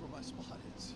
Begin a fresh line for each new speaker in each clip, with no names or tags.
where my spot is.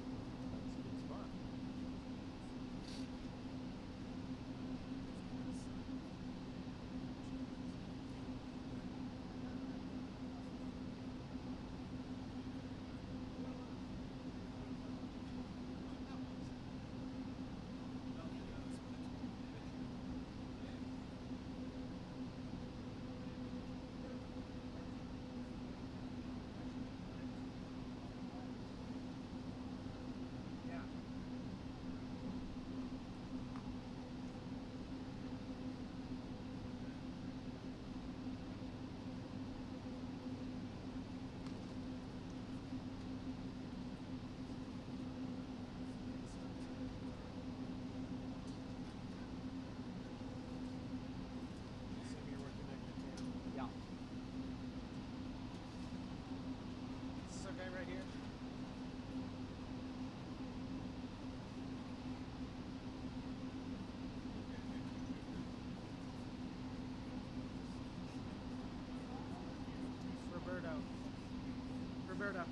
Roberto.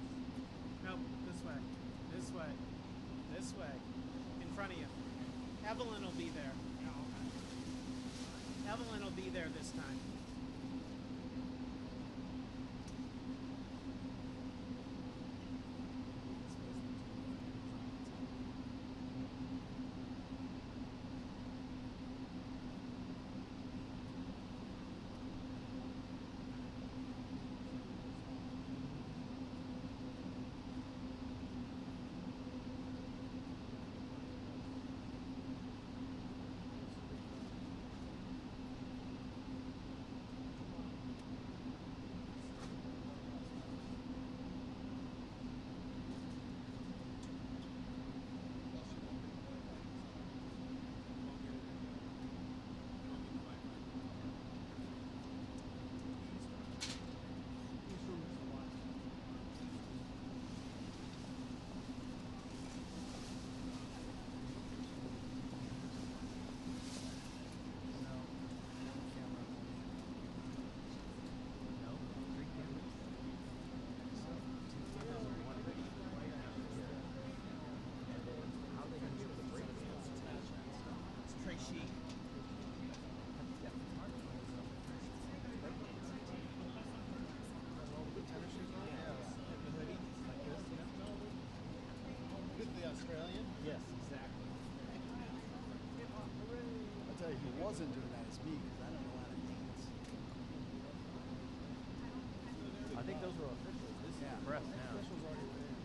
Nope, this way. This way. This way. In front of you. Evelyn will be there. Evelyn will be there this time.
Australian?
Yes, exactly.
I'll tell you who wasn't doing that is me, because I don't know how to dance.
I think those were officials. This is the press now.
Officials already there.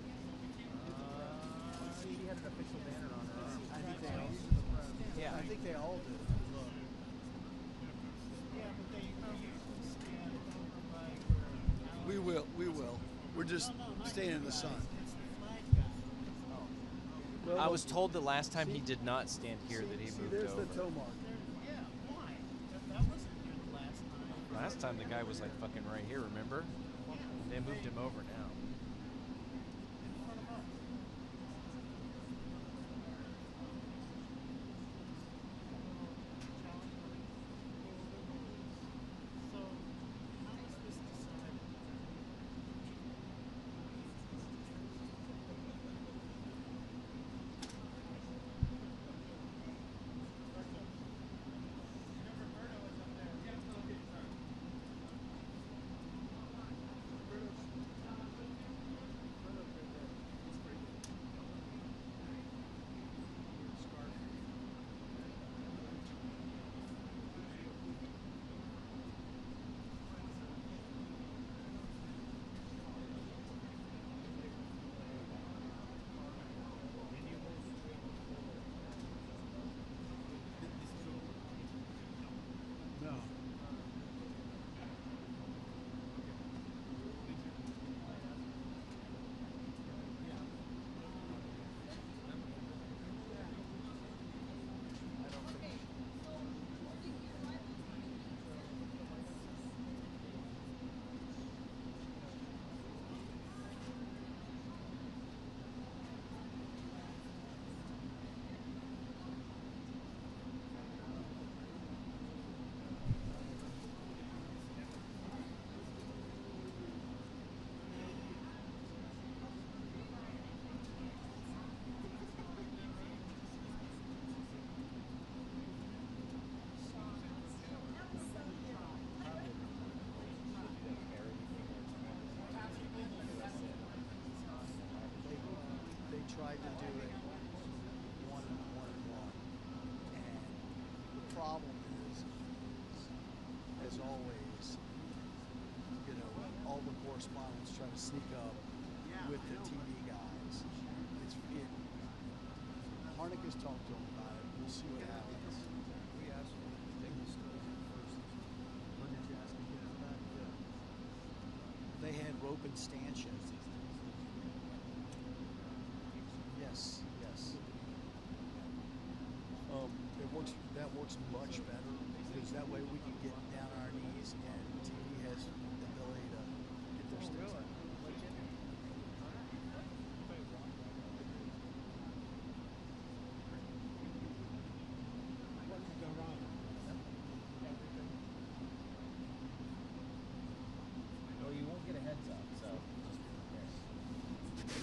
She had an official banner on her arm.
I think they all.
Yeah.
I think they all do. Look. We will. We will. We're just staying in the sun.
Well, I was told the last time he did not stand here that he moved
there's
over.
the toe mark.
Yeah, why? That wasn't here the last time.
Last time the guy was like fucking right here, remember? They moved him over now.
to sneak up with the TV guys. Harnick has talked to him about it. We'll see what happens.
We asked him to take the stove first. When did you ask him to do that? Yeah.
They had rope and stanchion. Yes, yes. That works much better because that way we can get down on our knees and TV has the ability to get their sticks out.
No, you won't get a heads up, so just be prepared.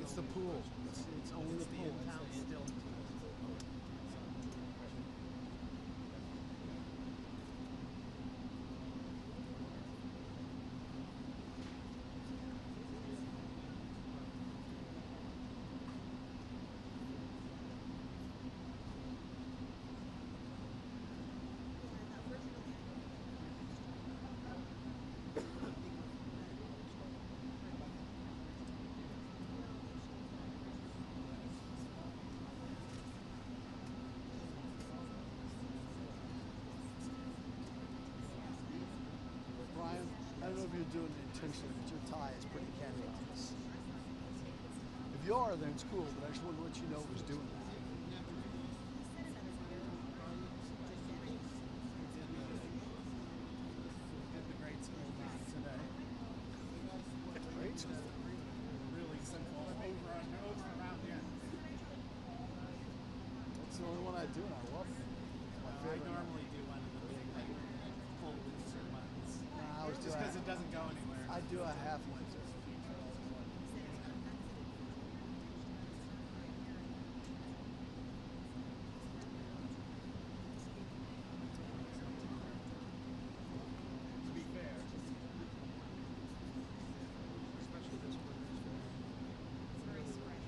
It's the pool. It's only the pool. I don't know if you're doing it intentionally, but your tie is pretty canonized. If you are, then it's cool, but I just wanted to let you know who's doing that.
Grade school today.
Grade school?
Really simple. Over around here.
That's the only one I do, and I love it. It's my
I
favorite.
normally do one of the big, like, full loser ones.
I always do
Just because
a-
it doesn't go anywhere.
I do a half one.
To be fair.
Especially this one.
It's very spread.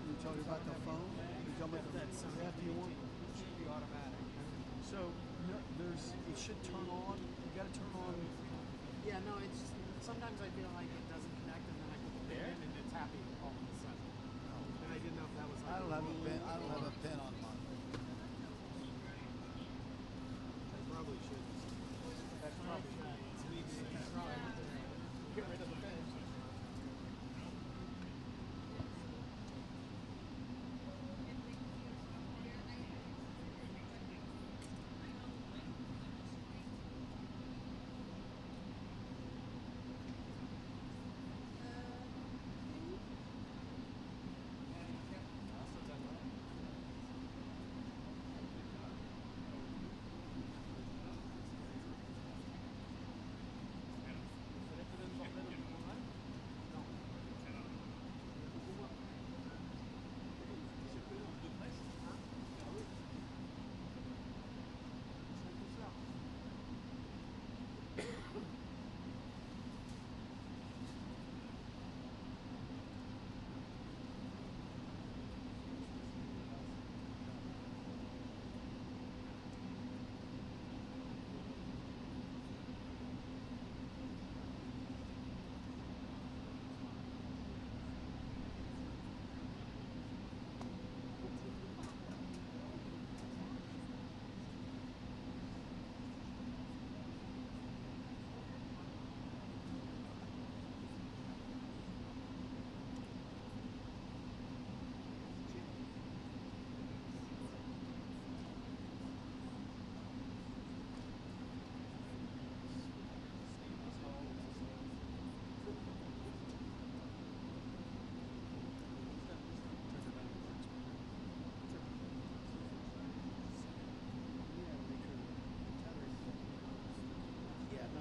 You talking about the phone? You talking about the after you want?
Should be automatic. So no, it should turn on. You got to turn on.
Yeah, no, it's just, sometimes I feel like it doesn't connect, and then I put the pin in, and it's happy all of a sudden. And I didn't know if that was like
I don't have a
rule
pin. I don't have
or-
a pin on mine.
I probably should.
That's probably get rid of the pin.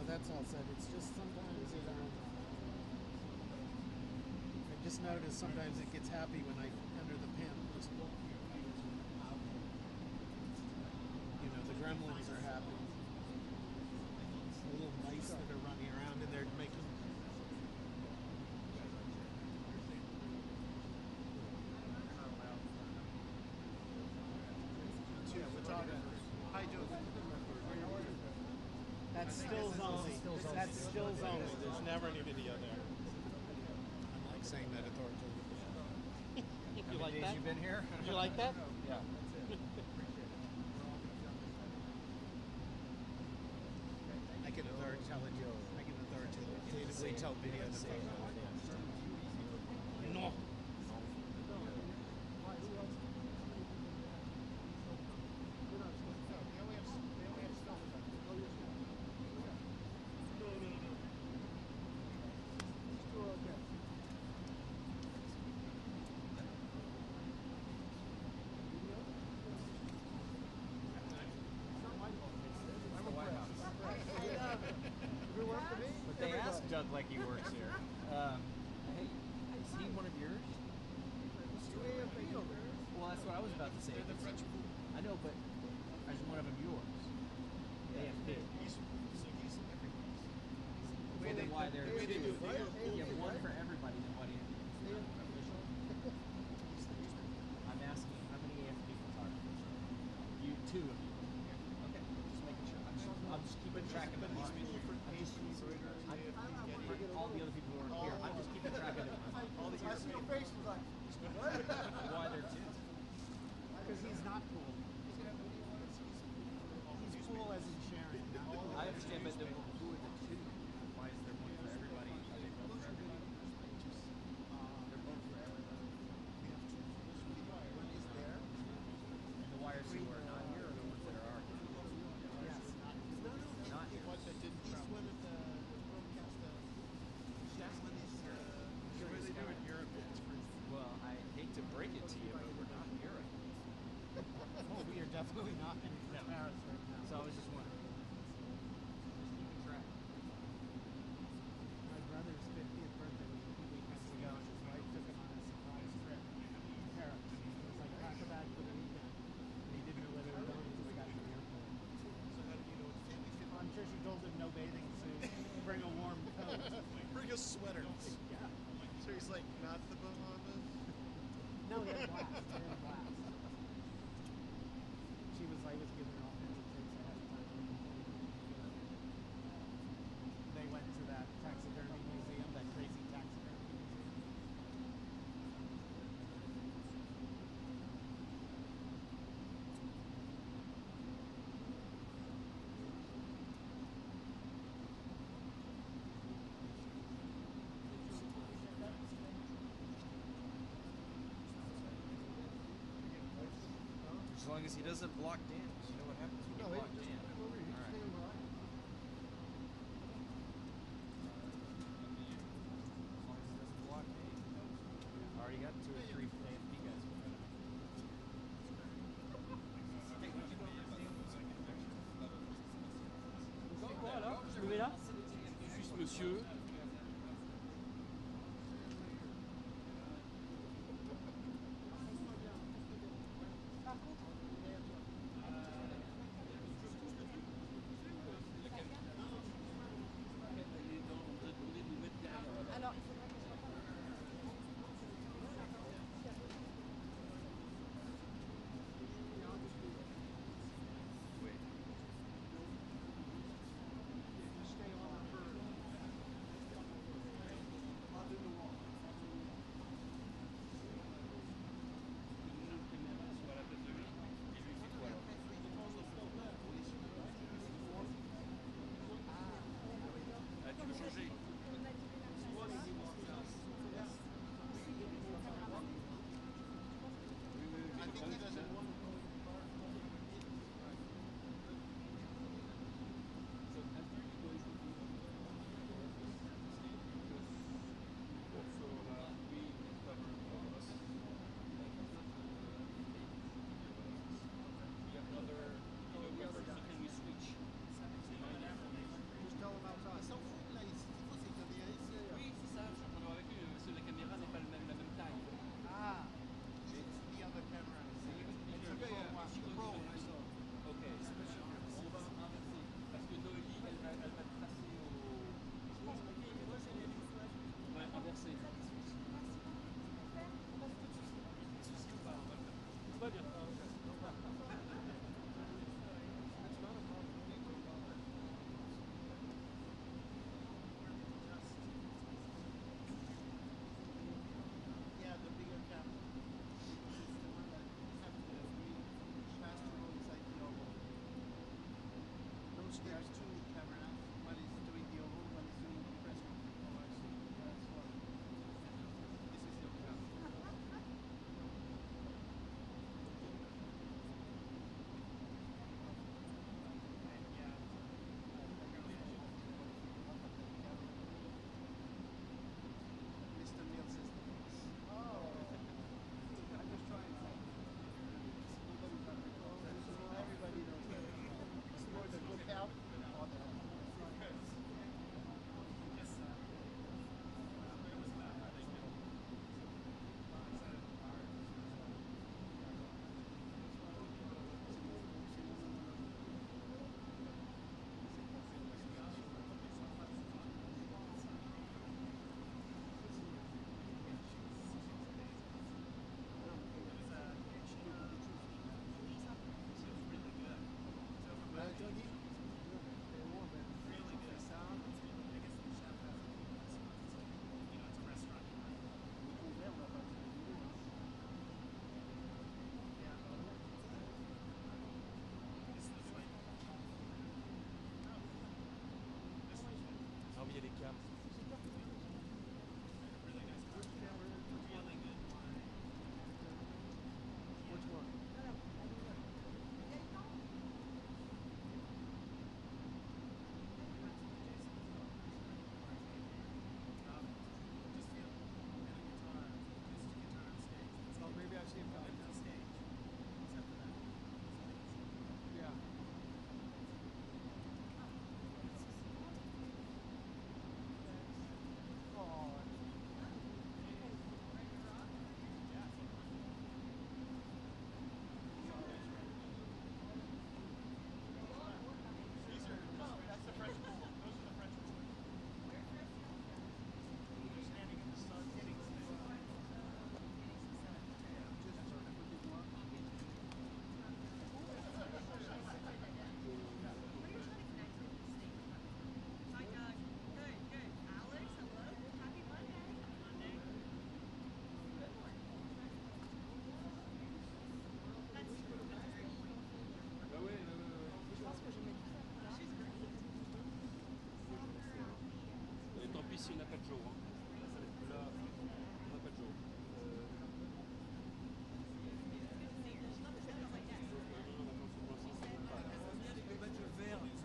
That's all said. It's just sometimes I just notice sometimes it gets happy when I enter the pin. You know, the gremlins are happy. The little mice that are running around in there making. Yeah, photographers. Hi, Joe. That's stills only. That's stills only. There's never any video there. I like saying that authoritatively. You like that?
You've been here?
You like that?
Yeah.
I can authoritatively tell video to photo. No.
But they asked Doug like he works here. Hey, is he one of yours? Well, that's what I was about to say. I know, but is one of them yours? AFP. Well, then why there are two? You have one for everybody, then why do you have two? I'm asking, how many AFP photographers? You, two of you. Okay, just making sure. I'm just keeping track of them. All the other people who aren't here, I'm just keeping track of them.
I see your face was like, what?
Why there two?
Because he's not cool. He's cool as in sharing. Not cool.
I understand, but who are the two? Why is there one for everybody? Are they both for everybody? They're both for everybody.
One is there.
And the wires who are not here are the ones that are here.
Yes.
Not here.
What that didn't travel.
One of the broadcast. That one is.
What do they do in Europe?
Well, I hate to break it to you, but we're not in Europe.
Oh, we are definitely not in Paris right now.
So I was just wondering. Just keeping track.
My brother's 50th birthday was 2 weekends ago, and his wife took him on a surprise trip to Paris. It was like pack a bag for the weekend. And he didn't know where they were going until we got to the airport.
So how do you know it's family fit?
I'm sure she told him no bathing suit, bring a warm coat.
Bring a sweater.
Yeah.
So he's like, not the Bahamas?
No, they're blast. They're blast. She was like, was giving her all kinds of tips.
As long as he doesn't block Dan. You know what happens when you block Dan.
Put him over here.
All right.
Stand where I am.
As long as he doesn't block me. I already got 2 or 3 AFP guys.
Quoi alors? Je me mets là?
Juste monsieur.
Alors, il faudra qu'on soit pas.
Tu veux changer?
Just tell him outside.
Oui, c'est ça, je suis en train de voir avec lui, parce que la caméra n'est pas la même taille.
Ah. It's the other camera. It's a pro one. The pro one I saw.
Ok, on va inverser. Parce que Noélie, elle va tracer au. On va inverser. Souci ou pas, on va le faire.
Tout va bien.
Yeah, the bigger camera. Because it's the one that has to go inside the oval. There's 2 cameras. One is doing the oval, one is doing the press conference. Oh, I see. That's why. This is the camera. Mr. Mills is the boss. Oh. I'm just trying to. Everybody knows that. It's more the lookout or the.
Ah oui, il y a les cams.
Which one?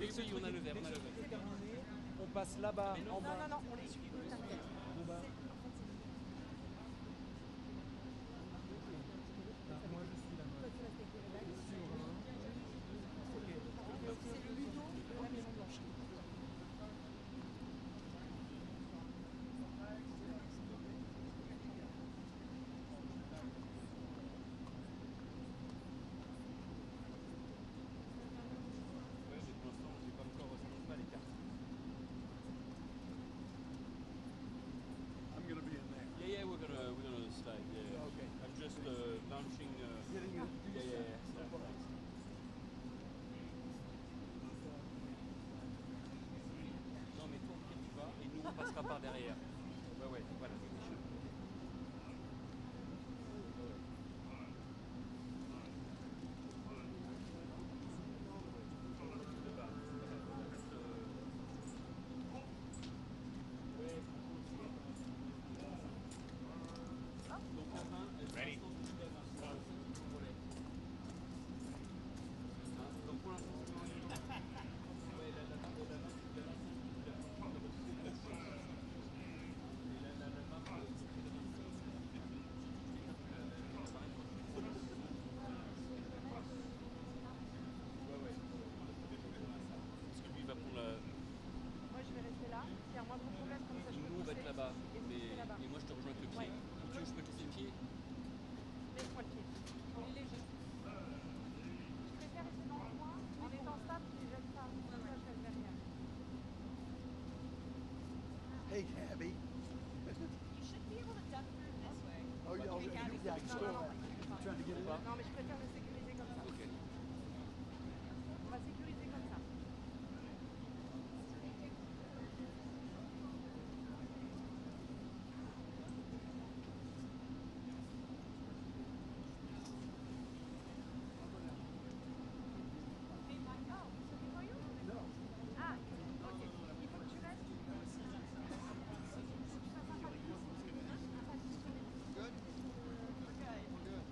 Oui,
ce
oui,
truc
on a le
est-
verre,
dès
on a
que
le
ce truc
verre.
est terminé, on passe là-bas en
Non,
bas.
non, non, on les suit de terminer.
Bon, bah. Moi je suis la
Toi,
meuf.
tu restes avec les rédacs.
Ok.
C'est le Ludo de la Maison Blanche.
Ouais, mais pour l'instant, j'ai pas encore, ça monte pas les cartes.
I'm gonna be in there.
Yeah, we're gonna slide. Yeah.
Okay.
I'm just launching.
Getting it.
Yeah. Non, mais toi, ok, tu vas, et nous, on passera par derrière. Ouais, voilà, c'est méchant. Ready? Donc pour l'instant, c'est en ligne. Ouais, parce que lui, il va prendre la...
Moi, je vais rester là. S'il y a un moindre problème, comme ça, je peux
Nous, on va
pousser.
être là-bas.
Et vous restez là-bas.
Et moi, je te rejoins avec le pied.
Ouais.
Ou tu veux que je peux te laisser le pied?
Laisse-moi le pied. Il est léger. Je préfère rester dans le coin. En étant stable, je ne gêne pas. Comme ça, je reste derrière.
Hey, Abby.
You should be able to duck through this way.
Oh, yeah,
Okay, Gabby.
yeah, I can
Non,
still
non,
that.
non.
You trying to get it up?
Non, mais je préfère le sécuriser comme ça.
Ok.
On va sécuriser comme ça.
No.
Ah, ok. Il faut que tu restes.
Good? Okay, good.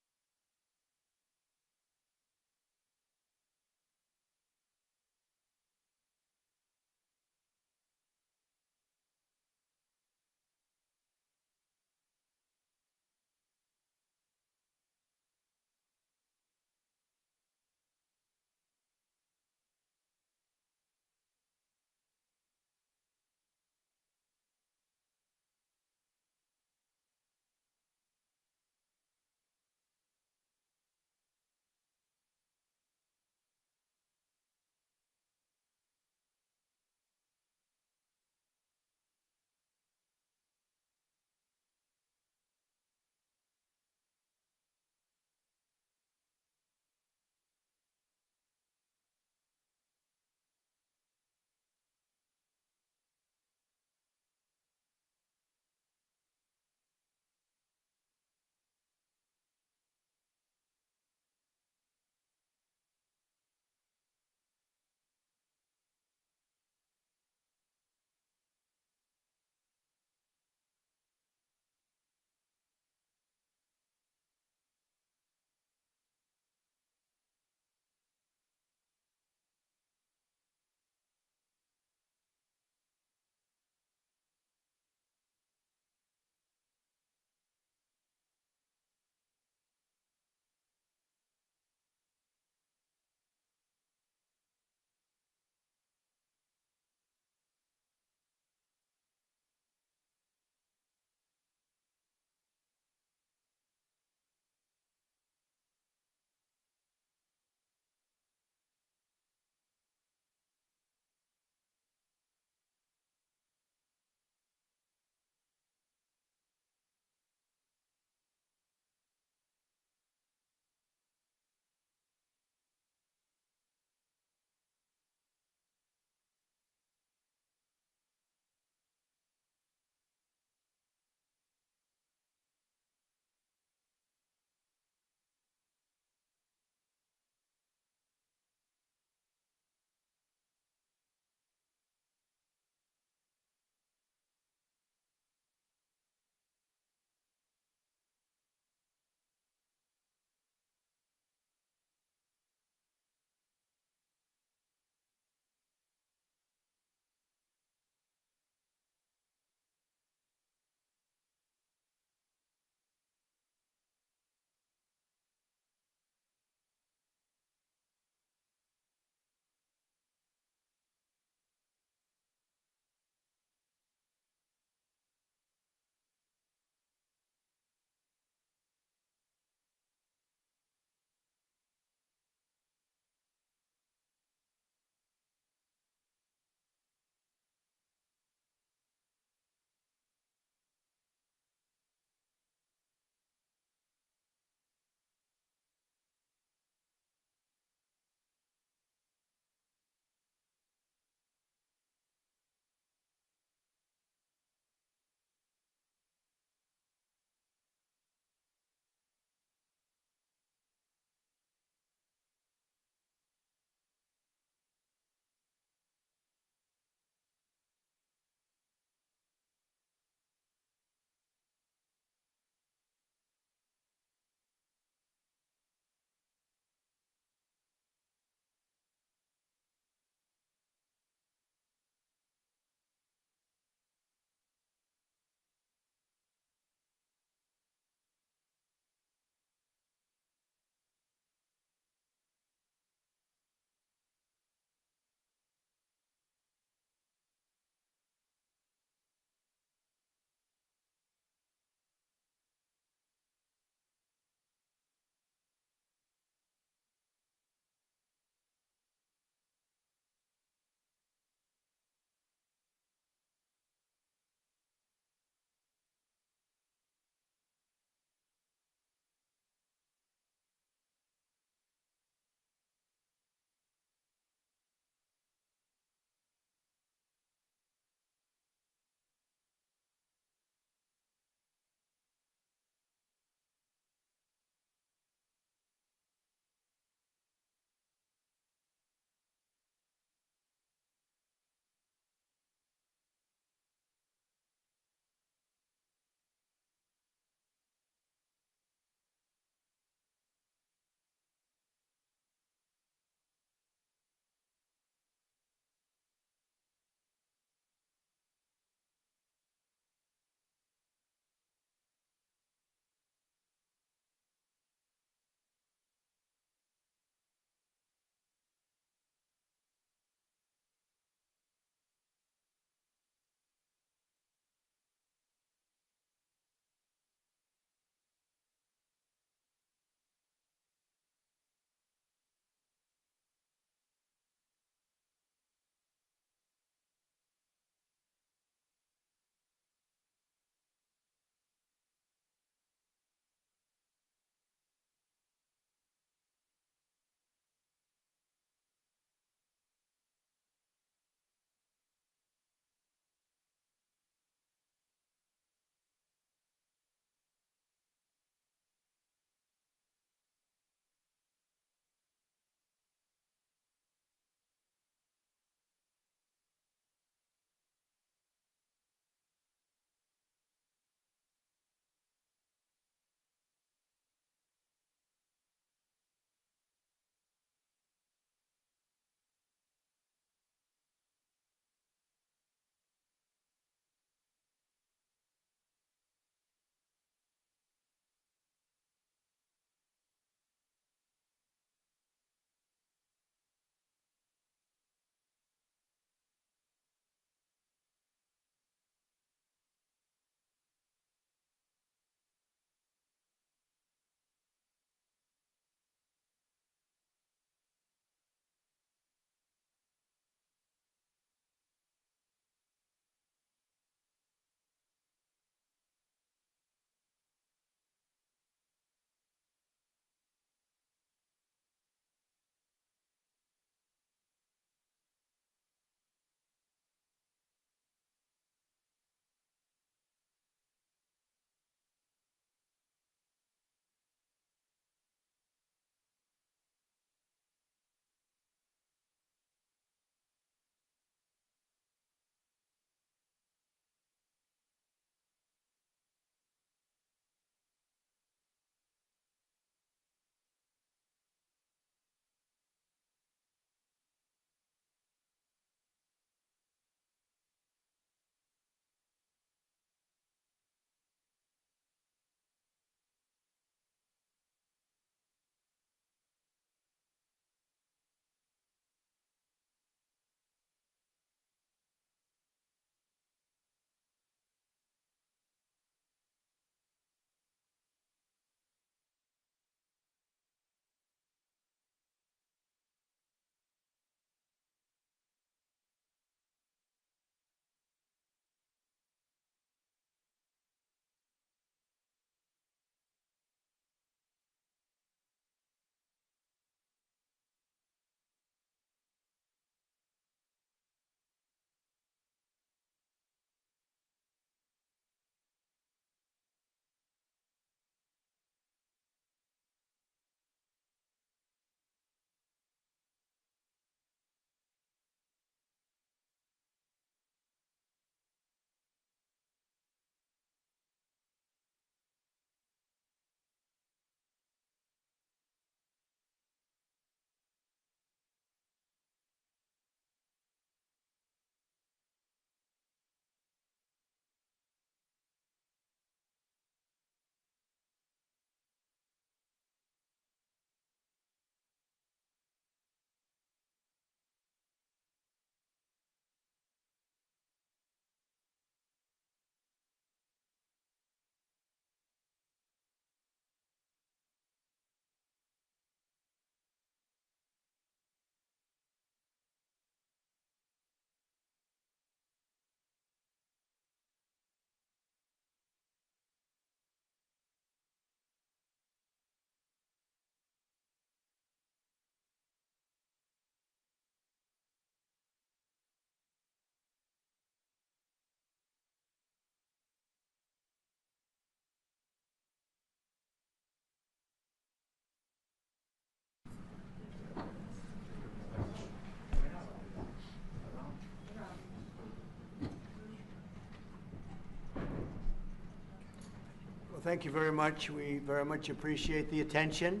Thank you very much. We very much appreciate the attention.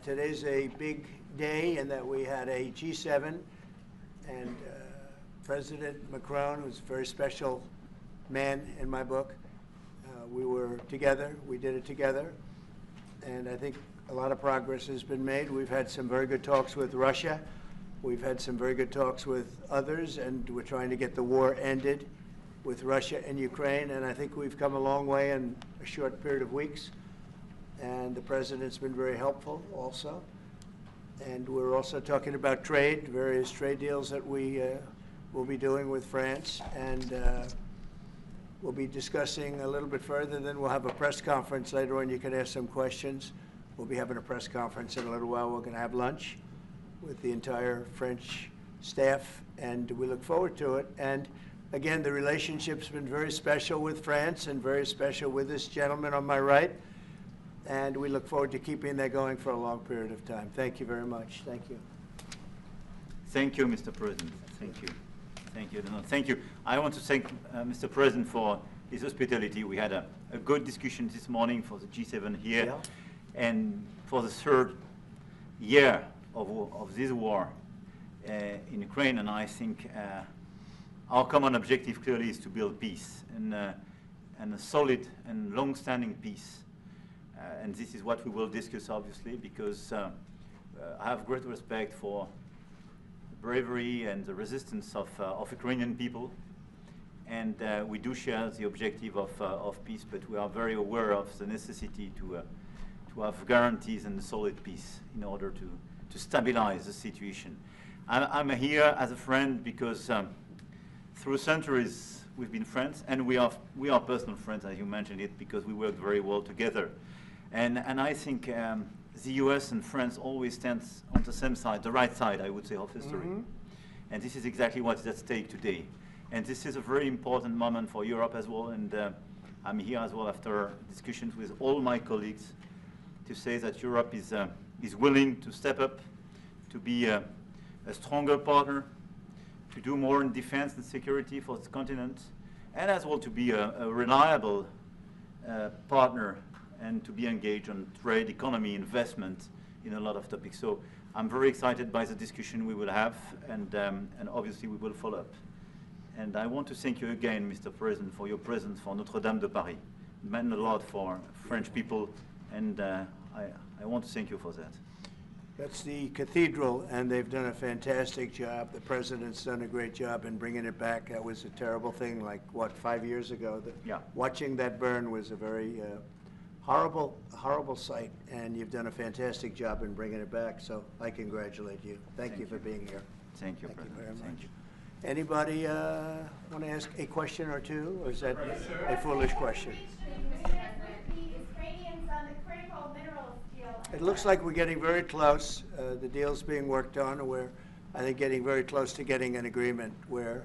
Today's a big day in that we had a G7 and President Macron, who's a very special man in my book. We were together. We did it together. And I think a lot of progress has been made. We've had some very good talks with Russia. We've had some very good talks with others, and we're trying to get the war ended with Russia and Ukraine, and I think we've come a long way in a short period of weeks. And the president's been very helpful also. And we're also talking about trade, various trade deals that we will be doing with France, and we'll be discussing a little bit further. Then we'll have a press conference later on. You can ask some questions. We'll be having a press conference in a little while. We're going to have lunch with the entire French staff, and we look forward to it. And again, the relationship's been very special with France and very special with this gentleman on my right. And we look forward to keeping that going for a long period of time. Thank you very much. Thank you.
Thank you, Mr. President. Thank you. Thank you. No, thank you. I want to thank Mr. President for his hospitality. We had a good discussion this morning for the G7 here.
Yeah.
And for the third year of this war in Ukraine, and I think our common objective clearly is to build peace, and a solid and long-standing peace. And this is what we will discuss, obviously, because I have great respect for the bravery and the resistance of Ukrainian people. And we do share the objective of peace, but we are very aware of the necessity to have guarantees and solid peace in order to stabilize the situation. I'm here as a friend because through centuries we've been friends, and we are personal friends, as you mentioned it, because we work very well together. And I think the US and France always stands on the same side, the right side, I would say, of history. Mm-hmm. And this is exactly what is at stake today. And this is a very important moment for Europe as well. And I'm here as well after discussions with all my colleagues to say that Europe is willing to step up, to be a stronger partner, to do more in defense and security for this continent, and as well to be a reliable partner and to be engaged on trade, economy, investment in a lot of topics. So I'm very excited by the discussion we will have, and obviously we will follow up. And I want to thank you again, Mr. President, for your presence for Notre-Dame de Paris. It meant a lot for French people, and I want to thank you for that.
That's the cathedral, and they've done a fantastic job. The president's done a great job in bringing it back. That was a terrible thing, like, what, 5 years ago?
Yeah.
Watching that burn was a very horrible sight, and you've done a fantastic job in bringing it back, so I congratulate you. Thank you for being here.
Thank you,
Thank you
President.
very much.
Thank you.
Anybody want to ask a question or two, or is that a foolish question? It looks like we're getting very close. The deal's being worked on, and we're, I think, getting very close to getting an agreement where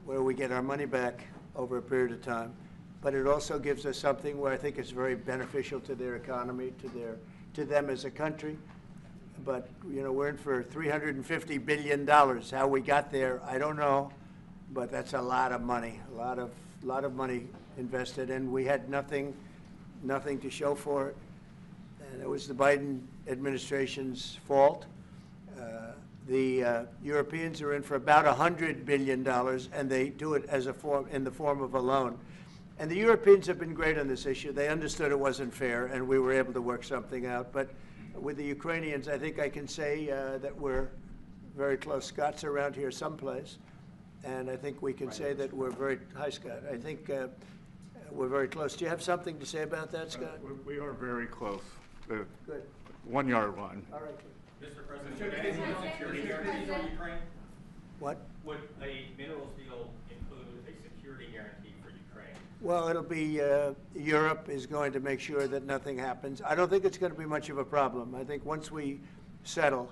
we get our money back over a period of time. But it also gives us something where I think it's very beneficial to their economy, to them as a country. But you know, we're in for $350 billion. How we got there, I don't know, but that's a lot of money, a lot of money invested, and we had nothing to show for it. And it was the Biden administration's fault. The Europeans are in for about $100 billion, and they do it as in the form of a loan. And the Europeans have been great on this issue. They understood it wasn't fair, and we were able to work something out. But with the Ukrainians, I think I can say that we're very close. Scott's around here someplace, and I think we can say that we're very, hi Scott, I think we're very close. Do you have something to say about that, Scott?
We are very close. The
Good.
1 yard line.
All right.
Mr. President, would any security guarantees on Ukraine?
What?
Would a minerals deal include a security guarantee for Ukraine?
Well, it'll be, Europe is going to make sure that nothing happens. I don't think it's going to be much of a problem. I think once we settle,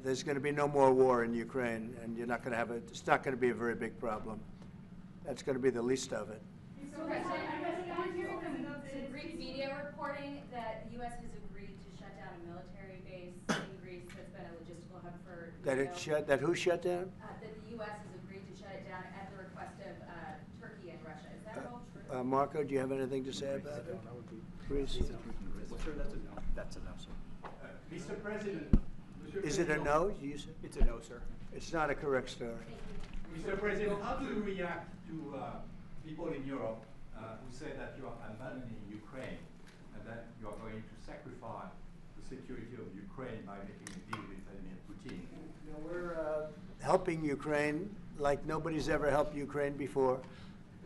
there's going to be no more war in Ukraine, and you're not going to have it's not going to be a very big problem. That's going to be the least of it.
Mr. President, I'm hearing from the Greek media reporting that the U.S. has agreed to shut down a military base in Greece that's been a logistical hub for
That who shut down?
that the U.S. has agreed to shut it down at the request of Turkey and Russia. Is that all true?
Marco, do you have anything to say about it? Greece?
Sir, that's a no. That's a no, sir.
Mr. President. Is it a no?
It's a no, sir.
It's not a correct story.
Mr. President, how do you react to people in Europe who say that you are abandoning Ukraine and that you are going to sacrifice the security of Ukraine by making a deal with Vladimir Putin?
You know, we're helping Ukraine like nobody's ever helped Ukraine before.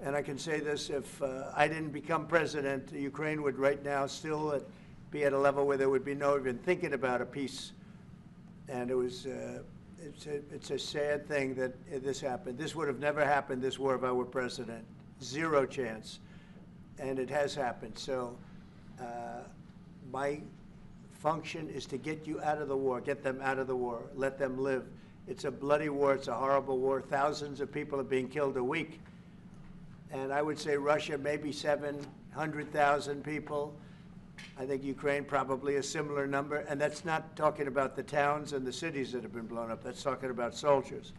And I can say this, if I didn't become president, Ukraine would right now still be at a level where there would be no even thinking about a peace. And it was, it's a sad thing that this happened. This would have never happened, this war, if I were president. Zero chance. And it has happened. So my function is to get you out of the war, get them out of the war, let them live. It's a bloody war, it's a horrible war. Thousands of people are being killed a week. And I would say Russia, maybe 700,000 people. I think Ukraine, probably a similar number. And that's not talking about the towns and the cities that have been blown up. That's talking about soldiers.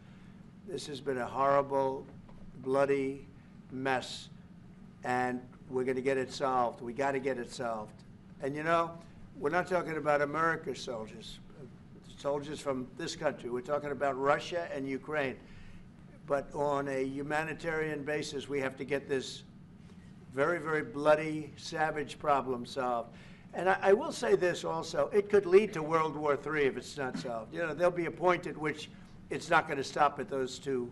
This has been a horrible, bloody mess. And we're going to get it solved. We got to get it solved. And you know, we're not talking about America's soldiers, soldiers from this country. We're talking about Russia and Ukraine. But on a humanitarian basis, we have to get this very, very bloody, savage problem solved. And I will say this also, it could lead to World War III if it's not solved. You know, there'll be a point at which it's not going to stop at those two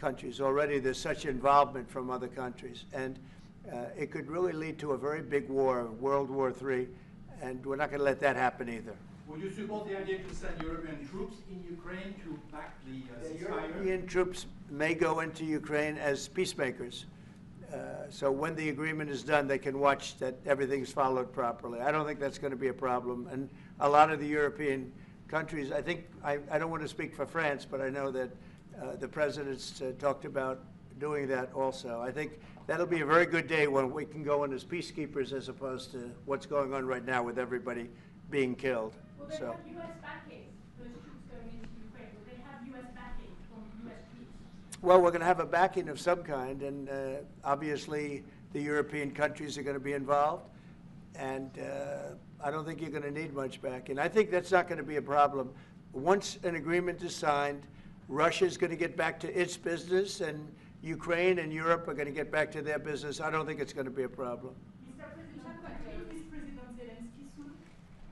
countries. Already there's such involvement from other countries. And it could really lead to a very big war, World War III, and we're not going to let that happen either.
Would you support the idea to send European troops in Ukraine to back the ceasefire?
European troops may go into Ukraine as peacemakers. So when the agreement is done, they can watch that everything's followed properly. I don't think that's going to be a problem. And a lot of the European countries, I think, I don't want to speak for France, but I know that the president's talked about doing that also. I think that'll be a very good day when we can go in as peacekeepers as opposed to what's going on right now with everybody being killed.
Will they have U.S. backing, those troops going into Ukraine? Will they have U.S. backing from U.S. troops?
Well, we're going to have a backing of some kind, and obviously the European countries are going to be involved, and I don't think you're going to need much backing. I think that's not going to be a problem. Once an agreement is signed, Russia's going to get back to its business, and Ukraine and Europe are going to get back to their business. I don't think it's going to be a problem.
Mr. President, will you meet President Zelensky soon?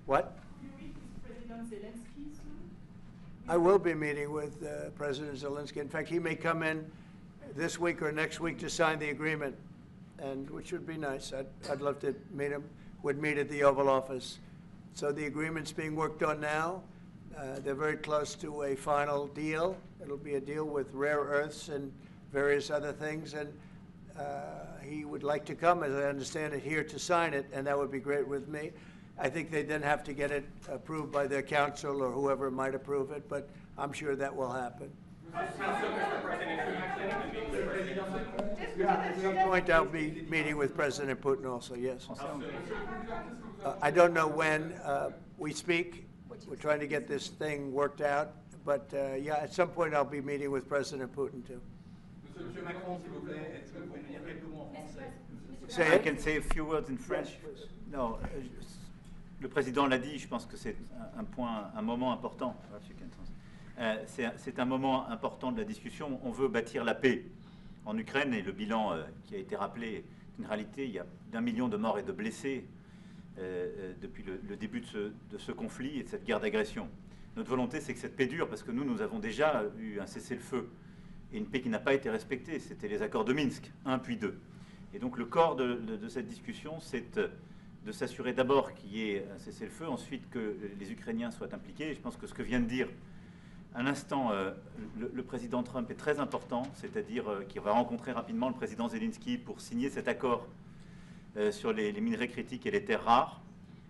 What?
Will you meet with President Zelensky soon?
I will be meeting with President Zelensky. In fact, he may come in this week or next week to sign the agreement, and which would be nice. I'd love to meet him. Would meet at the Oval Office. So the agreement's being worked on now. They're very close to a final deal. It'll be a deal with rare earths and various other things, and he would like to come, as I understand it, here to sign it, and that would be great with me. I think they then have to get it approved by their council or whoever might approve it, but I'm sure that will happen. At some point I'll be meeting with President Putin also, yes. I don't know when we speak. We're trying to get this thing worked out, but yeah, at some point I'll be meeting with President Putin too.
Monsieur Macron, s'il vous plaît, est-ce que vous pouvez nous dire quelques mots en français?
I can say a few words in French. No, le président l'a dit, je pense que c'est un moment important. C'est un moment important de la discussion. On veut bâtir la paix en Ukraine et le bilan qui a été rappelé est une réalité. Il y a d'1 million de morts et de blessés depuis le début de ce conflit et de cette guerre d'agression. Notre volonté, c'est que cette paix dure, parce que nous avons déjà eu un cessez-le-feu et une paix qui n'a pas été respectée. C'était les accords de Minsk, 1 puis 2. Et donc le corps de cette discussion, c'est de s'assurer d'abord qu'il y ait un cessez-le-feu, ensuite que les Ukrainiens soient impliqués. Et je pense que ce que vient de dire à l'instant le président Trump est très important, c'est-à-dire qu'il va rencontrer rapidement le président Zelensky pour signer cet accord sur les minerais critiques et les terres rares,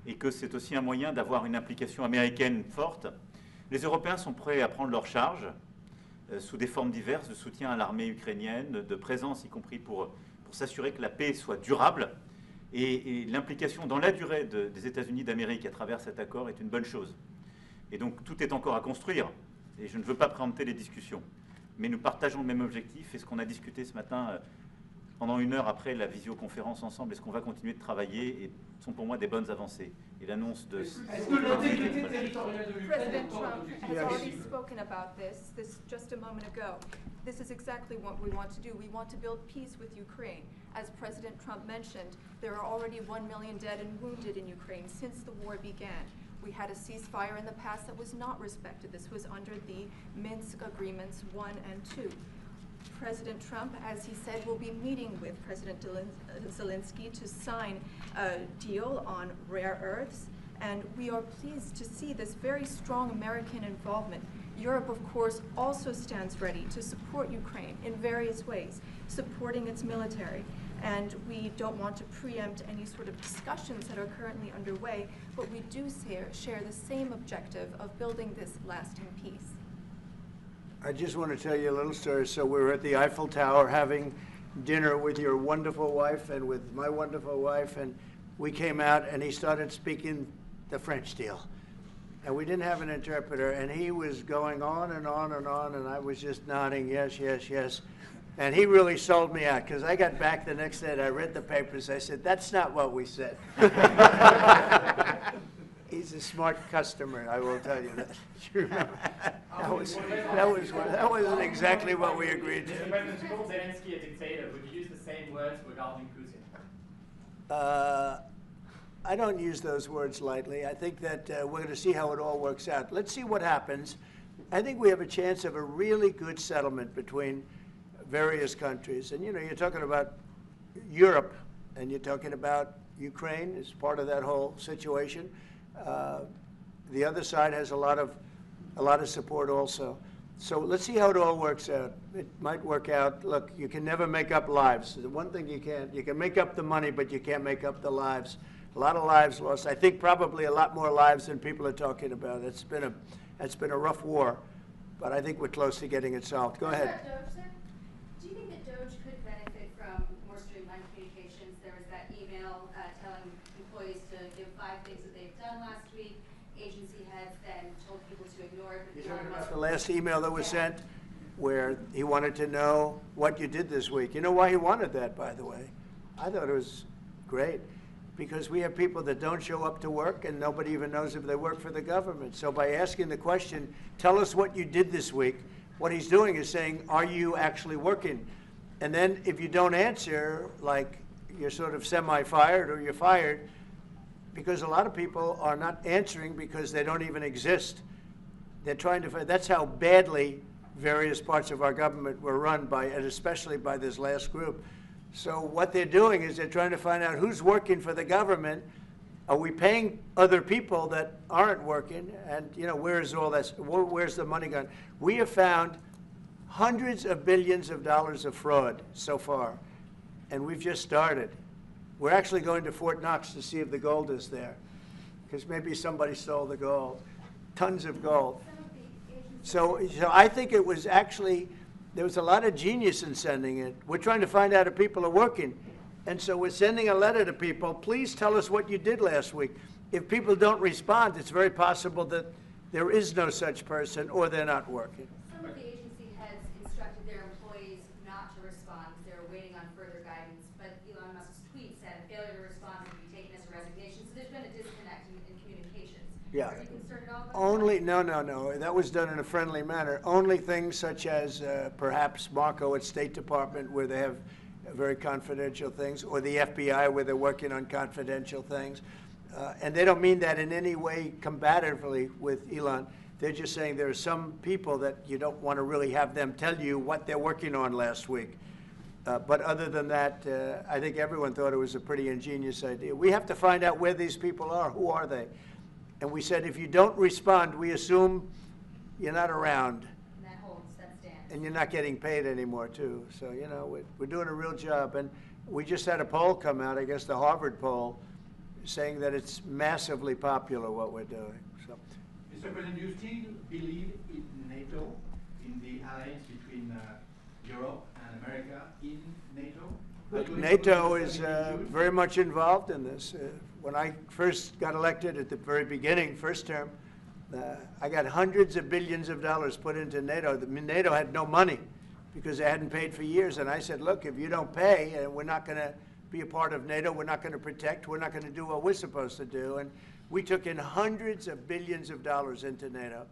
et que c'est aussi un moyen d'avoir une implication américaine forte. Les Européens sont prêts à prendre leur charge sous des formes diverses de soutien à l'armée ukrainienne, de présence, y compris pour s'assurer que la paix soit durable. Et l'implication dans la durée des États-Unis d'Amérique à travers cet accord est une bonne chose. Et donc tout est encore à construire, et je ne veux pas préempter les discussions. Mais nous partageons le même objectif, et ce qu'on a discuté ce matin pendant 1 heure après la visioconférence ensemble. Est-ce qu'on va continuer de travailler? Et ce sont pour moi des bonnes avancées. Et l'annonce de...
Est-ce que l'intégrité territoriale de l'Ukraine
President
est encore
Trump
objectif?
has already spoken about this just a moment ago. This is exactly what we want to do. We want to build peace with Ukraine. As President Trump mentioned, there are already 1 million dead and wounded in Ukraine since the war began. We had a ceasefire in the past that was not respected. This was under the Minsk Agreements 1 and 2. President Trump, as he said, will be meeting with President Zelensky to sign a deal on rare earths, and we are pleased to see this very strong American involvement. Europe, of course, also stands ready to support Ukraine in various ways, supporting its military. And we don't want to preempt any sort of discussions that are currently underway, but we do share the same objective of building this lasting peace.
I just want to tell you a little story. So we were at the Eiffel Tower having dinner with your wonderful wife and with my wonderful wife, and we came out and he started speaking the French deal. And we didn't have an interpreter, and he was going on and on and on, and I was just nodding, yes, yes, yes. And he really sold me out, because I got back the next day and I read the papers. I said, that's not what we said. He's a smart customer, I will tell you that. You remember? That wasn't exactly what we agreed to.
Mr. President, to call Zelensky a dictator, would you use the same words regarding Putin?
I don't use those words lightly. I think that we're going to see how it all works out. Let's see what happens. I think we have a chance of a really good settlement between various countries. And, you know, you're talking about Europe, and you're talking about Ukraine as part of that whole situation. The other side has a lot of support also. So let's see how it all works out. It might work out. Look, you can never make up lives. The one thing you can make up the money, but you can't make up the lives. A lot of lives lost. I think probably a lot more lives than people are talking about. It's been a rough war, but I think we're close to getting it solved. Go ahead.
Do you think that DOGE could benefit from more streamlined communications? There was that email telling employees to give 5 things that they've done last week. Agency heads then told people to ignore it.
You're talking about the last email that was sent where he wanted to know what you did this week. You know why he wanted that, by the way? I thought it was great. Because we have people that don't show up to work and nobody even knows if they work for the government. So by asking the question, tell us what you did this week, what he's doing is saying, are you actually working? And then if you don't answer, like you're sort of semi-fired or you're fired, because a lot of people are not answering because they don't even exist. They're trying to find, that's how badly various parts of our government were run by, and especially by this last group. So what they're doing is they're trying to find out who's working for the government. Are we paying other people that aren't working? And, you know, where's all this? Where's the money gone? We have found hundreds of billions of dollars of fraud so far, and we've just started. We're actually going to Fort Knox to see if the gold is there, because maybe somebody stole the gold. Tons of gold. So I think it was actually, there was a lot of genius in sending it. We're trying to find out if people are working. And so we're sending a letter to people, please tell us what you did last week. If people don't respond, it's very possible that there is no such person or they're not working.
Some of the agency heads instructed their employees not to respond because they were waiting on further guidance. But Elon Musk's tweet said failure to respond would be taken as a resignation. So there's been a disconnect in communications.
Yeah.
Are you concerned at all about
Only, no. That was done in a friendly manner. Only things such as perhaps Marco at State Department where they have very confidential things, or the FBI where they're working on confidential things. And they don't mean that in any way combatively with Elon. They're just saying there are some people that you don't want to really have them tell you what they're working on last week. But other than that, I think everyone thought it was a pretty ingenious idea. We have to find out where these people are. Who are they? And we said, if you don't respond, we assume you're not around.
And that holds, that stands.
And you're not getting paid anymore, too. So, you know, we're doing a real job. And we just had a poll come out, I guess the Harvard poll, saying that it's massively popular what we're doing. So,
Mr. President, do you still believe in NATO, in the alliance between Europe and America in NATO?
NATO is very much involved in this. When I first got elected at the very beginning, first term, I got hundreds of billions of dollars put into NATO. NATO had no money. because they hadn't paid for years. And I said, look, if you don't pay, we're not going to be a part of NATO, we're not going to protect, we're not going to do what we're supposed to do. And we took in hundreds of billions of dollars into NATO.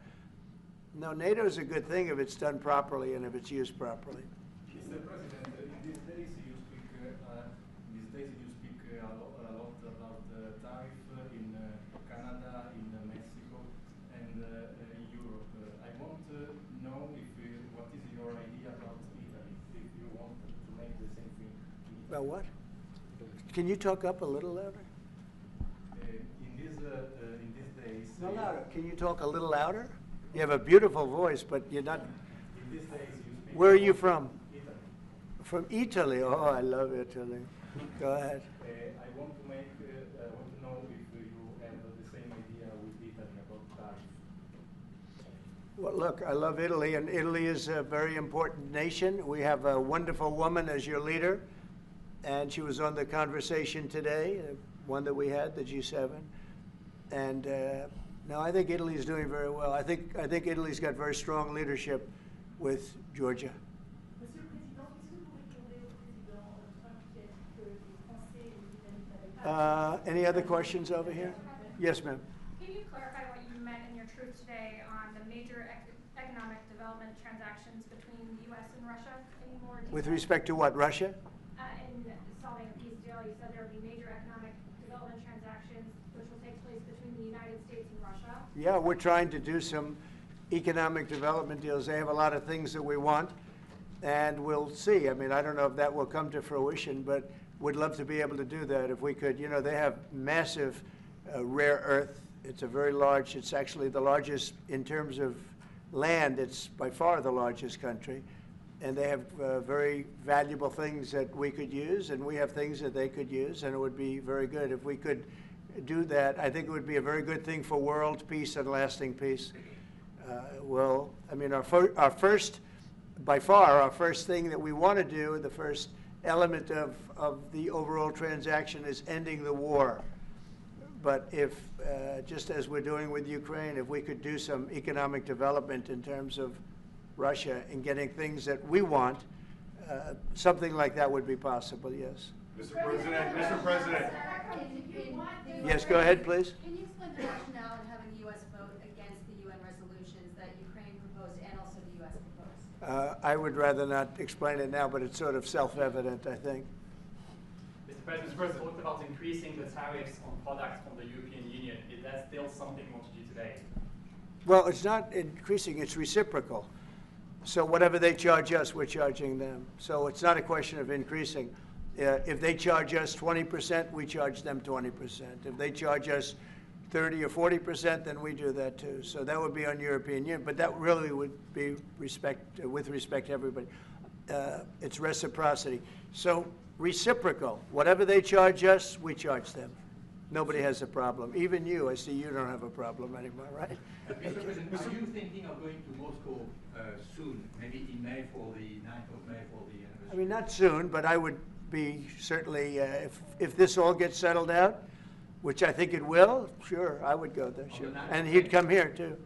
No, NATO is a good thing if it's done properly and if it's used properly.
Mr. President, in these days you speak a lot about tariff in Canada, in Mexico, and in Europe. I want to know what is your idea about Italy, if you want to make the same thing.
About what? Can you talk up a little louder?
In these days.
No, louder. Can you talk a little louder? You have a beautiful voice, but you're not.
In these days you speak.
Where are you from?
Italy.
From Italy. Oh, I love Italy. Go ahead.
I want to know if you have the same idea with Italy about tariff.
Well, look, I love Italy, and Italy is a very important nation. We have a wonderful woman as your leader, and she was on the conversation today, one that we had, the G7. And no, I think Italy is doing very well. I think Italy's got very strong leadership with Georgia. Any other questions over here? Yes, ma'am.
Can you clarify what you meant in your truth today on the major economic development transactions between the U.S. and Russia? Any more detail?
With respect to what, Russia?
In solving a peace deal, you said there would be major economic development transactions which will take place between the United States and Russia.
Yeah, we're trying to do some economic development deals. They have a lot of things that we want, and we'll see. I mean, I don't know if that will come to fruition, but we'd love to be able to do that if we could. You know, they have massive rare earth. It's a very large, it's actually the largest in terms of land. It's by far the largest country. And they have very valuable things that we could use, and we have things that they could use, and it would be very good if we could do that. I think it would be a very good thing for world peace and lasting peace. Well, I mean, our first, by far, our first thing that we want to do, the first element of the overall transaction is ending the war. But if, just as we're doing with Ukraine, if we could do some economic development in terms of Russia and getting things that we want, something like that would be possible, yes.
Mr. President.
Yes, go ahead, please.
Can you explain the rationale in having the U.S. vote against the UN resolutions that Ukraine proposed and also the U.S. proposed?
I would rather not explain it now, but it's sort of self-evident, I think.
Mr. President, talked about increasing the tariffs on products from the European Union. Is that still something you want to do today?
Well, it's not increasing, it's reciprocal. So whatever they charge us, we're charging them. So it's not a question of increasing. If they charge us 20%, we charge them 20%. If they charge us 30 or 40%, then we do that too. So that would be on European Union, but that really would be with respect to everybody. It's reciprocity. So reciprocal. Whatever they charge us, we charge them. Nobody has a problem. Even you, I see you don't have a problem anymore, right?
Mr. President, are you thinking of going to Moscow soon, maybe in May for the 9th of May for the anniversary?
I mean, not soon, but I would be certainly, if this all gets settled out, which I think it will, sure, I would go there, sure. And he'd come here, too.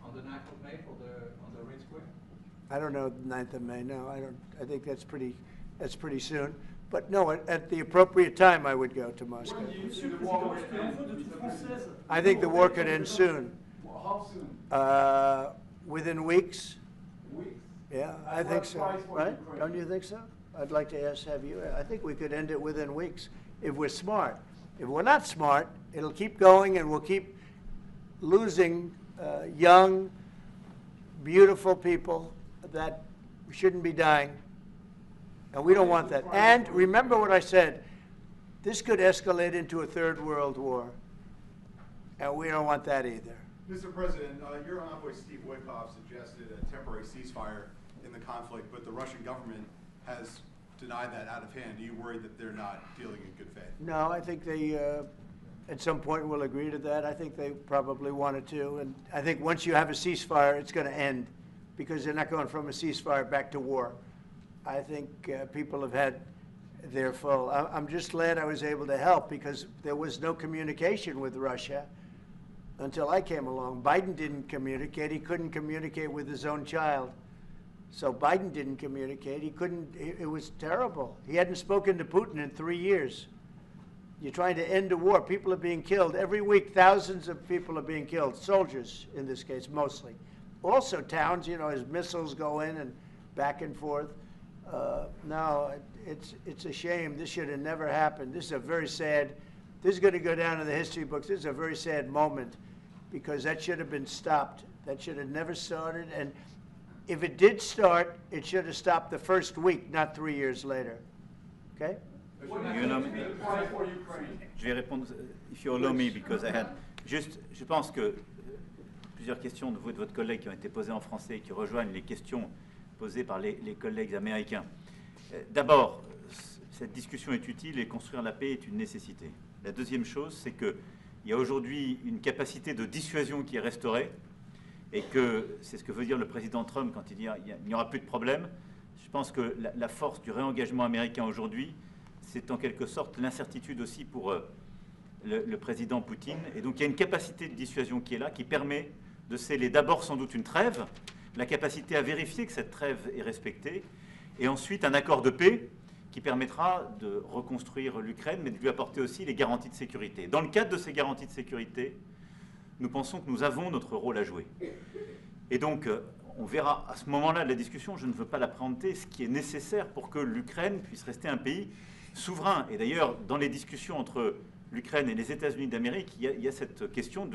On the 9th of May on the Red Square?
I don't know the 9th of May, no, I don't. I think that's pretty soon. But no, at the appropriate time, I would go to Moscow. I think the war could end soon.
How soon?
Within weeks.
Weeks?
Yeah, I think so, right? Don't you think so? I'd like to have you. I think we could end it within weeks if we're smart. If we're not smart, it'll keep going and we'll keep losing young, beautiful people that shouldn't be dying. And we don't want that. And remember what I said, this could escalate into a third world war. And we don't want that either.
Mr. President, your envoy Steve Witkoff suggested a temporary ceasefire in the conflict, but the Russian government has denied that out of hand. Are you worried that they're not dealing in good faith?
No, I think they, at some point, will agree to that. I think they probably wanted to. And I think once you have a ceasefire, it's going to end because they're not going from a ceasefire back to war. I think people have had their full. I'm just glad I was able to help because there was no communication with Russia until I came along. Biden didn't communicate. He couldn't communicate with his own child. So Biden didn't communicate. He couldn't, it was terrible. He hadn't spoken to Putin in 3 years. You're trying to end a war. People are being killed. Every week, thousands of people are being killed. Soldiers, in this case, mostly. Also towns, you know, as missiles go in and back and forth. No, it's a shame. This should have never happened. This is a very sad, this is going to go down in the history books. This is a very sad moment because that should have been stopped. That should have never started. And if it did start, it should have stopped the first week, not 3 years later. Okay?
Je vais répondre, if you allow me, because I had juste, je pense que plusieurs questions de vous et de votre collègue qui ont été posées en français et qui rejoignent les questions posées par les collègues américains. D'abord, cette discussion est utile et construire la paix est une nécessité. La deuxième chose, c'est qu'il y a aujourd'hui une capacité de dissuasion qui est restaurée et que c'est ce que veut dire le président Trump quand il dit qu'il n'y aura plus de problème. Je pense que la force du réengagement américain aujourd'hui, c'est en quelque sorte l'incertitude aussi pour le président Poutine. Et donc il y a une capacité de dissuasion qui est là, qui permet de sceller d'abord sans doute une trêve, la capacité à vérifier que cette trêve est respectée, et ensuite un accord de paix qui permettra de reconstruire l'Ukraine, mais de lui apporter aussi les garanties de sécurité. Dans le cadre de ces garanties de sécurité, nous pensons que nous avons notre rôle à jouer. Et donc, on verra à ce moment-là de la discussion, je ne veux pas la préempter, ce qui est nécessaire pour que l'Ukraine puisse rester un pays souverain. Et d'ailleurs, dans les discussions entre l'Ukraine et les États-Unis d'Amérique, il y a cette question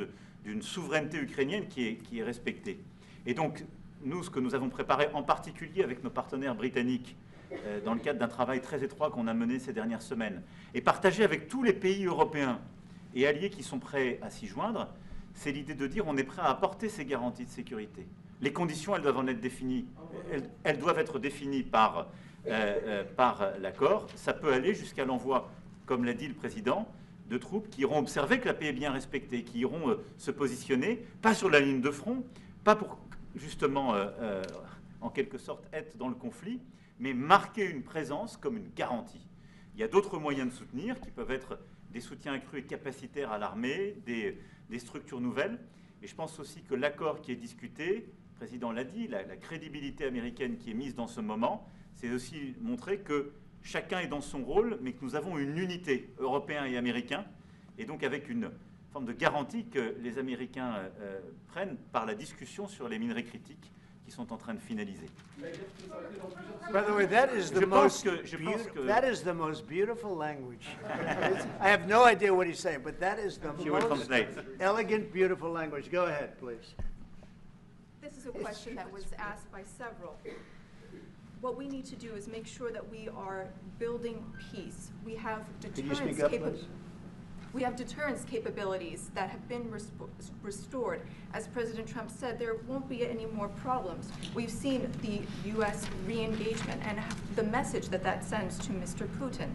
d'une souveraineté ukrainienne qui est respectée. Et donc, nous, ce que nous avons préparé, en particulier avec nos partenaires britanniques, dans le cadre d'un travail très étroit qu'on a mené ces dernières semaines, et partagé avec tous les pays européens et alliés qui sont prêts à s'y joindre, c'est l'idée de dire on est prêt à apporter ces garanties de sécurité. Les conditions, elles doivent en être définies. Elles doivent être définies par l'accord. Ça peut aller jusqu'à l'envoi, comme l'a dit le président, de troupes qui iront observer que la paix est bien respectée, qui iront se positionner, pas sur la ligne de front, pas pour justement, en quelque sorte, être dans le conflit, mais marquer une présence comme une garantie. Il y a d'autres moyens de soutenir qui peuvent être des soutiens accrus et capacitaires à l'armée, des structures nouvelles. Et je pense aussi que l'accord qui est discuté, le président l'a dit, la crédibilité américaine qui est mise dans ce moment, c'est aussi montrer que chacun est dans son rôle, mais que nous avons une unité, Européens et Américains, et donc avec une forme de garantie que les Américains prennent par la discussion sur les minerais critiques qui sont en train de finaliser.
By the way, that is the most beautiful language. I have no idea what he's saying, but that is the most elegant, beautiful language. Go ahead, please.
This is a question that was asked by several. What we need to do is make sure that we are building peace. We have deterrence capabilities that have been restored. As President Trump said, there won't be any more problems. We've seen the U.S. re-engagement and the message that that sends to Mr. Putin.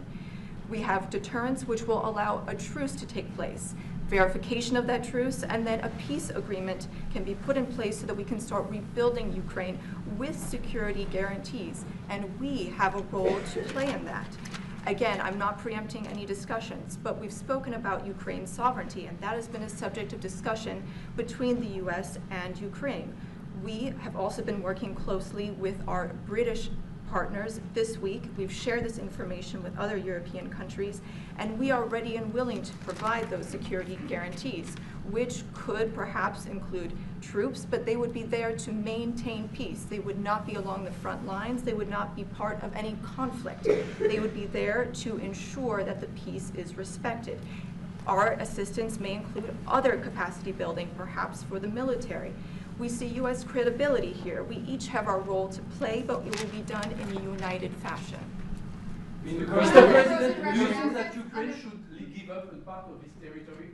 We have deterrence, which will allow a truce to take place, verification of that truce, and then a peace agreement can be put in place so that we can start rebuilding Ukraine with security guarantees. And we have a role to play in that. Again, I'm not preempting any discussions, but we've spoken about Ukraine's sovereignty, and that has been a subject of discussion between the U.S. and Ukraine. We have also been working closely with our British partners this week. We've shared this information with other European countries, and we are ready and willing to provide those security guarantees, which could perhaps include troops, but they would be there to maintain peace. They would not be along the front lines. They would not be part of any conflict. They would be there to ensure that the peace is respected. Our assistance may include other capacity building, perhaps for the military. We see U.S. credibility here. We each have our role to play, but it will be done in a united fashion.
Mr. President, do you think that Ukraine should give up a part of its territory?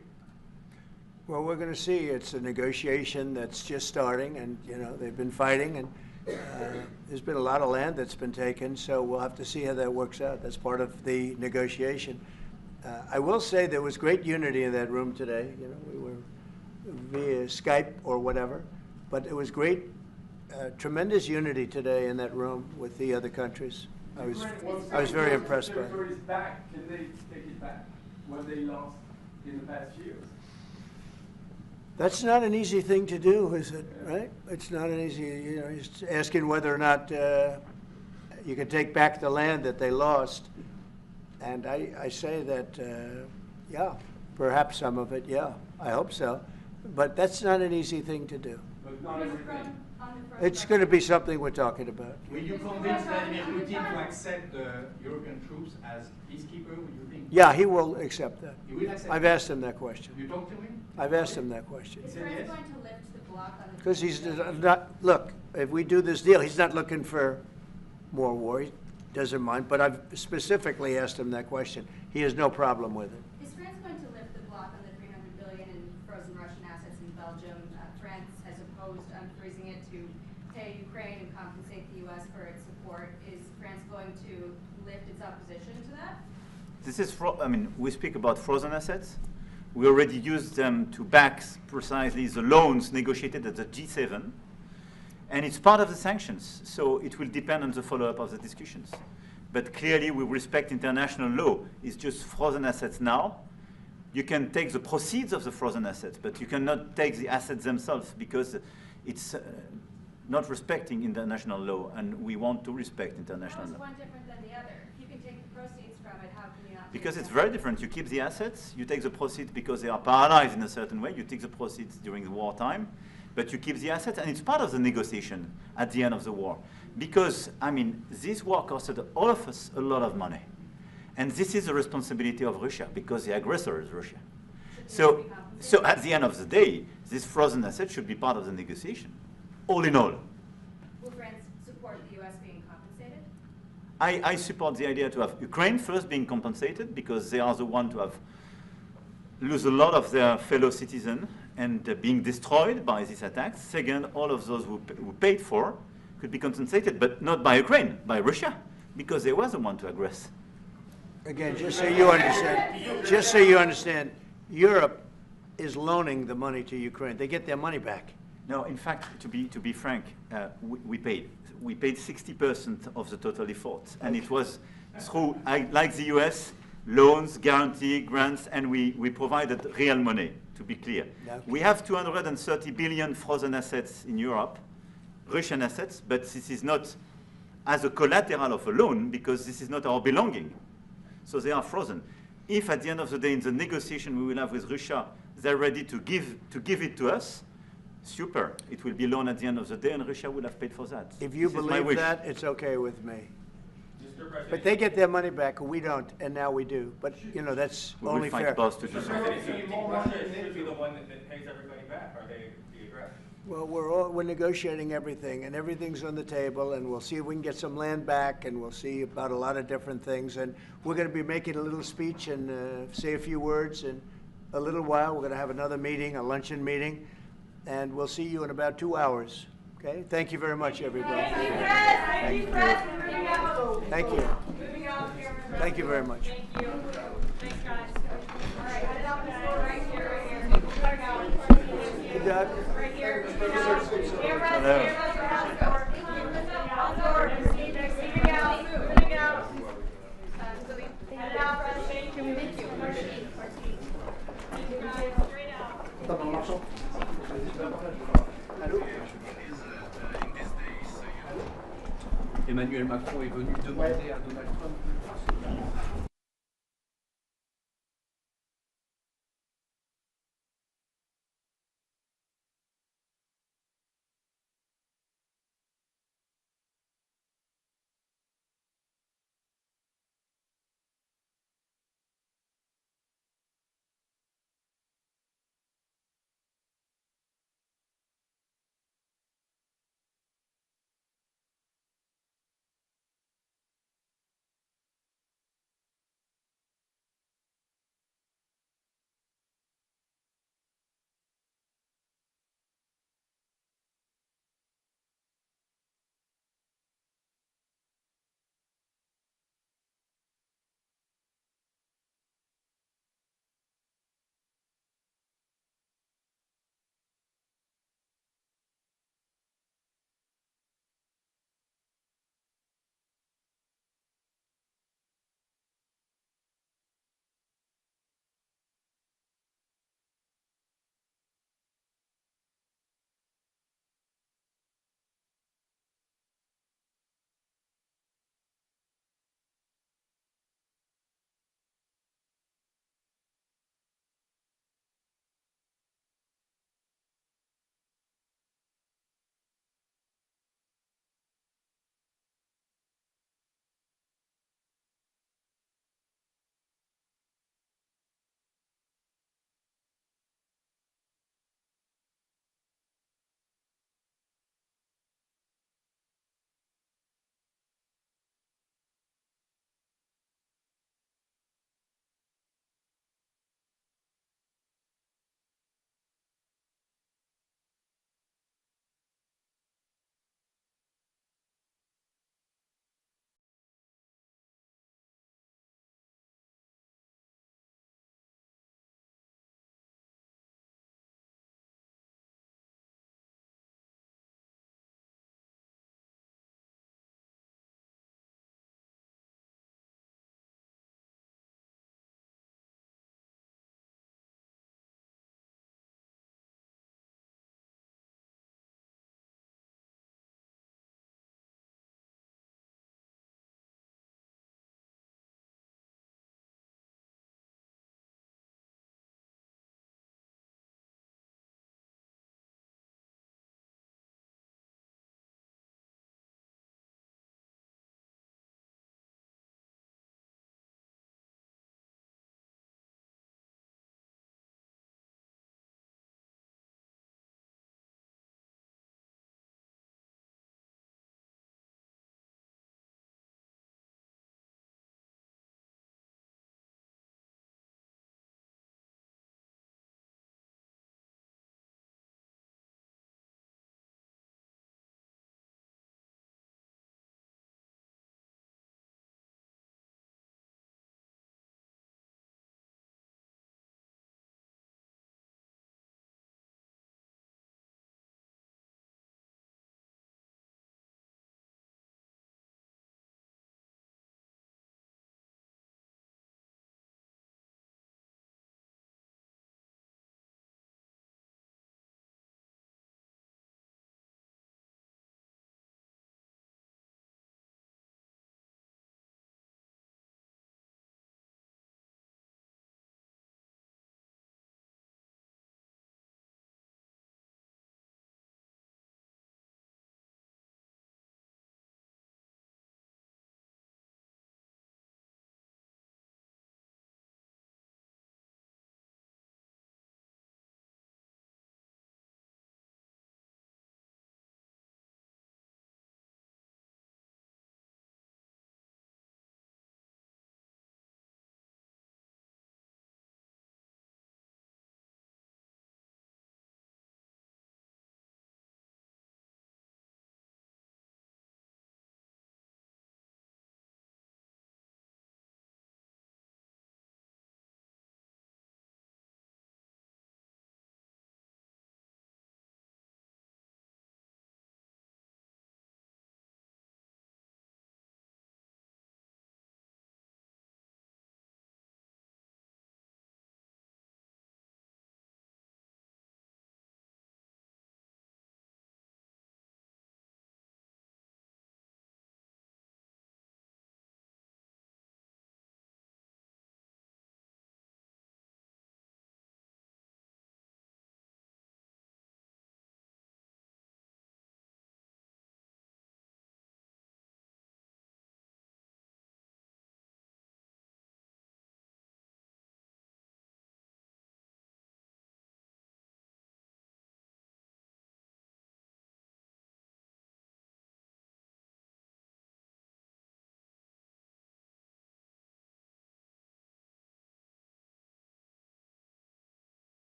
Well, we're going to see. It's a negotiation that's just starting, and you know they've been fighting, and there's been a lot of land that's been taken. So we'll have to see how that works out. That's part of the negotiation. I will say there was great unity in that room today. You know, we were via Skype or whatever, but it was great, tremendous unity today in that room with the other countries. I was very impressed by it.
Can they take it back what they lost in the past years?
That's not an easy thing to do, is it, right? It's not an easy, you know, he's asking whether or not you can take back the land that they lost. And I say that, yeah, perhaps some of it, yeah, I hope so. But that's not an easy thing to do.
But not everything.
It's going to be something we're talking about.
Will you convince Vladimir Putin to accept the European troops as peacekeeper? Will you think?
Yeah, he will accept that.
He will accept
I've asked him that question.
You talked to him?
I've asked him that question.
Is France going to lift the block on the?
Because he's not, look, if we do this deal, he's not looking for more war. He doesn't mind. But I've specifically asked him that question. He has no problem with it.
Is France going to lift the block on the 300 billion in frozen Russian assets in Belgium? France has opposed unfreezing it to pay Ukraine and compensate the U.S. for its support. Is France going to lift its opposition to that?
This is, I mean, we speak about frozen assets. We already used them to back precisely the loans negotiated at the G7. And it's part of the sanctions, so it will depend on the follow-up of the discussions. But clearly, we respect international law. It's just frozen assets now. You can take the proceeds of the frozen assets, but you cannot take the assets themselves because it's not respecting international law, and we want to respect international
How is
law.
one different than the other? If you can take the proceeds from it, how can you not?
Because it's very different. You keep the assets, you take the proceeds because they are paralyzed in a certain way. You take the proceeds during the wartime, but you keep the assets, and it's part of the negotiation at the end of the war. Because, I mean, this war costed all of us a lot of money. And this is the responsibility of Russia, because the aggressor is Russia. So at the end of the day, this frozen asset should be part of the negotiation, all in all.
Will France support the U.S. being compensated?
I support the idea to have Ukraine first being compensated, because they are the ones to have lose a lot of their fellow citizens and being destroyed by these attacks. Second, all of those who paid for could be compensated, but not by Ukraine, by Russia, because they were the one to aggress.
Again, just so you understand, Europe is loaning the money to Ukraine. They get their money back.
No, in fact, to be frank, we paid 60% of the total effort, and it was through, like the US, loans, guarantee, grants, and we provided real money, to be clear.
Okay.
We have 230 billion frozen assets in Europe, Russian assets, but this is not as a collateral of a loan, because this is not our belonging. So they are frozen. If at the end of the day, in the negotiation we will have with Russia, they're ready to give it to us, super. It will be loan at the end of the day, and Russia will have paid for that.
If you believe that, it's okay with me. But they get their money back, and we don't, and now we do. But, you know, that's
we
only
will fight
fair.
both to do
So
something.
you think Russia should be the one that pays everybody back? Are they the aggressor?
Well, we're negotiating everything, and everything's on the table, and we'll see if we can get some land back, and we'll see about a lot of different things. And we're going to be making a little speech and say a few words in a little while. We're going to have another meeting, a luncheon meeting, and we'll see you in about 2 hours. Okay? Thank you very much, everybody. Thank you. Thank you. Thank you very much.
Thank you. Thanks, guys. All right, head out this door right here, right here.
Hey, Doug.
Right here. Cameras are out the door. Outdoor. Moving out. Moving out. Head out, Russ. Thank you. Thank you. Thank you, guys. Straight out.
Emmanuel Macron est venu demander à Donald Trump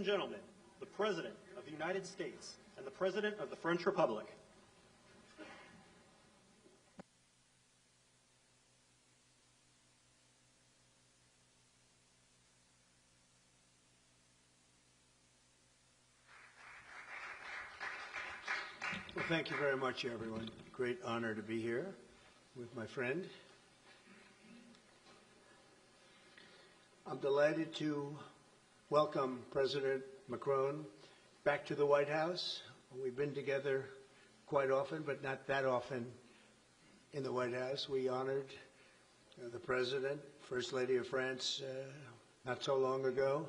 gentlemen, the President of the United States and the President of the French Republic.
Well, thank you very much, everyone. Great honor to be here with my friend. I'm delighted to welcome President Macron back to the White House. We've been together quite often, but not that often in the White House. We honored the President, First Lady of France, not so long ago.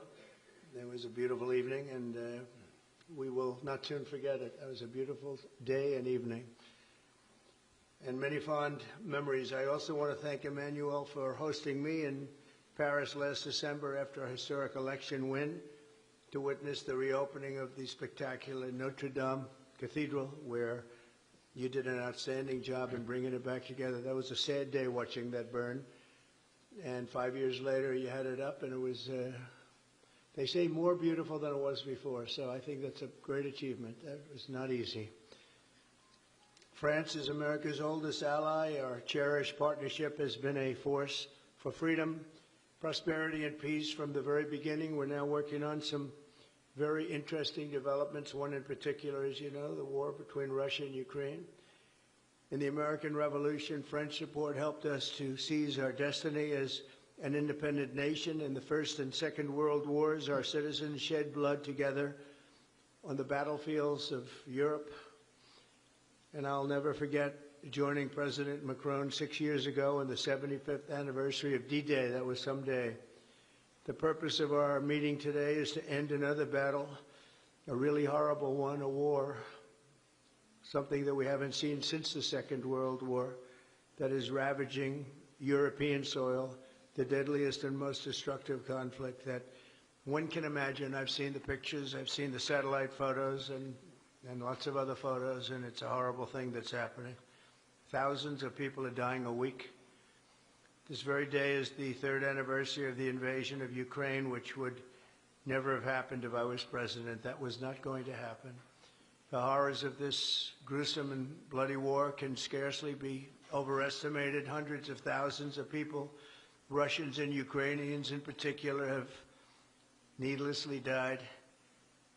It was a beautiful evening, and we will not soon forget it. It was a beautiful day and evening, and many fond memories. I also want to thank Emmanuel for hosting me in Paris last December after a historic election win to witness the reopening of the spectacular Notre Dame Cathedral, where you did an outstanding job in bringing it back together. That was a sad day watching that burn, and 5 years later you had it up, and it was they say more beautiful than it was before, so I think that's a great achievement. That was not easy. France is America's oldest ally. Our cherished partnership has been a force for freedom, prosperity, and peace from the very beginning. We're now working on some very interesting developments. One in particular, as you know, the war between Russia and Ukraine. In the American Revolution, French support helped us to seize our destiny as an independent nation. In the First and Second World Wars, our citizens shed blood together on the battlefields of Europe. And I'll never forget joining President Macron 6 years ago on the 75th anniversary of D-Day. That was some day. The purpose of our meeting today is to end another battle, a really horrible one, a war, something that we haven't seen since the Second World War, that is ravaging European soil, the deadliest and most destructive conflict that one can imagine. I've seen the pictures, I've seen the satellite photos and lots of other photos, and it's a horrible thing that's happening. Thousands of people are dying a week. This very day is the 3rd anniversary of the invasion of Ukraine, which would never have happened if I was president. That was not going to happen. The horrors of this gruesome and bloody war can scarcely be overestimated. Hundreds of thousands of people, Russians and Ukrainians in particular, have needlessly died.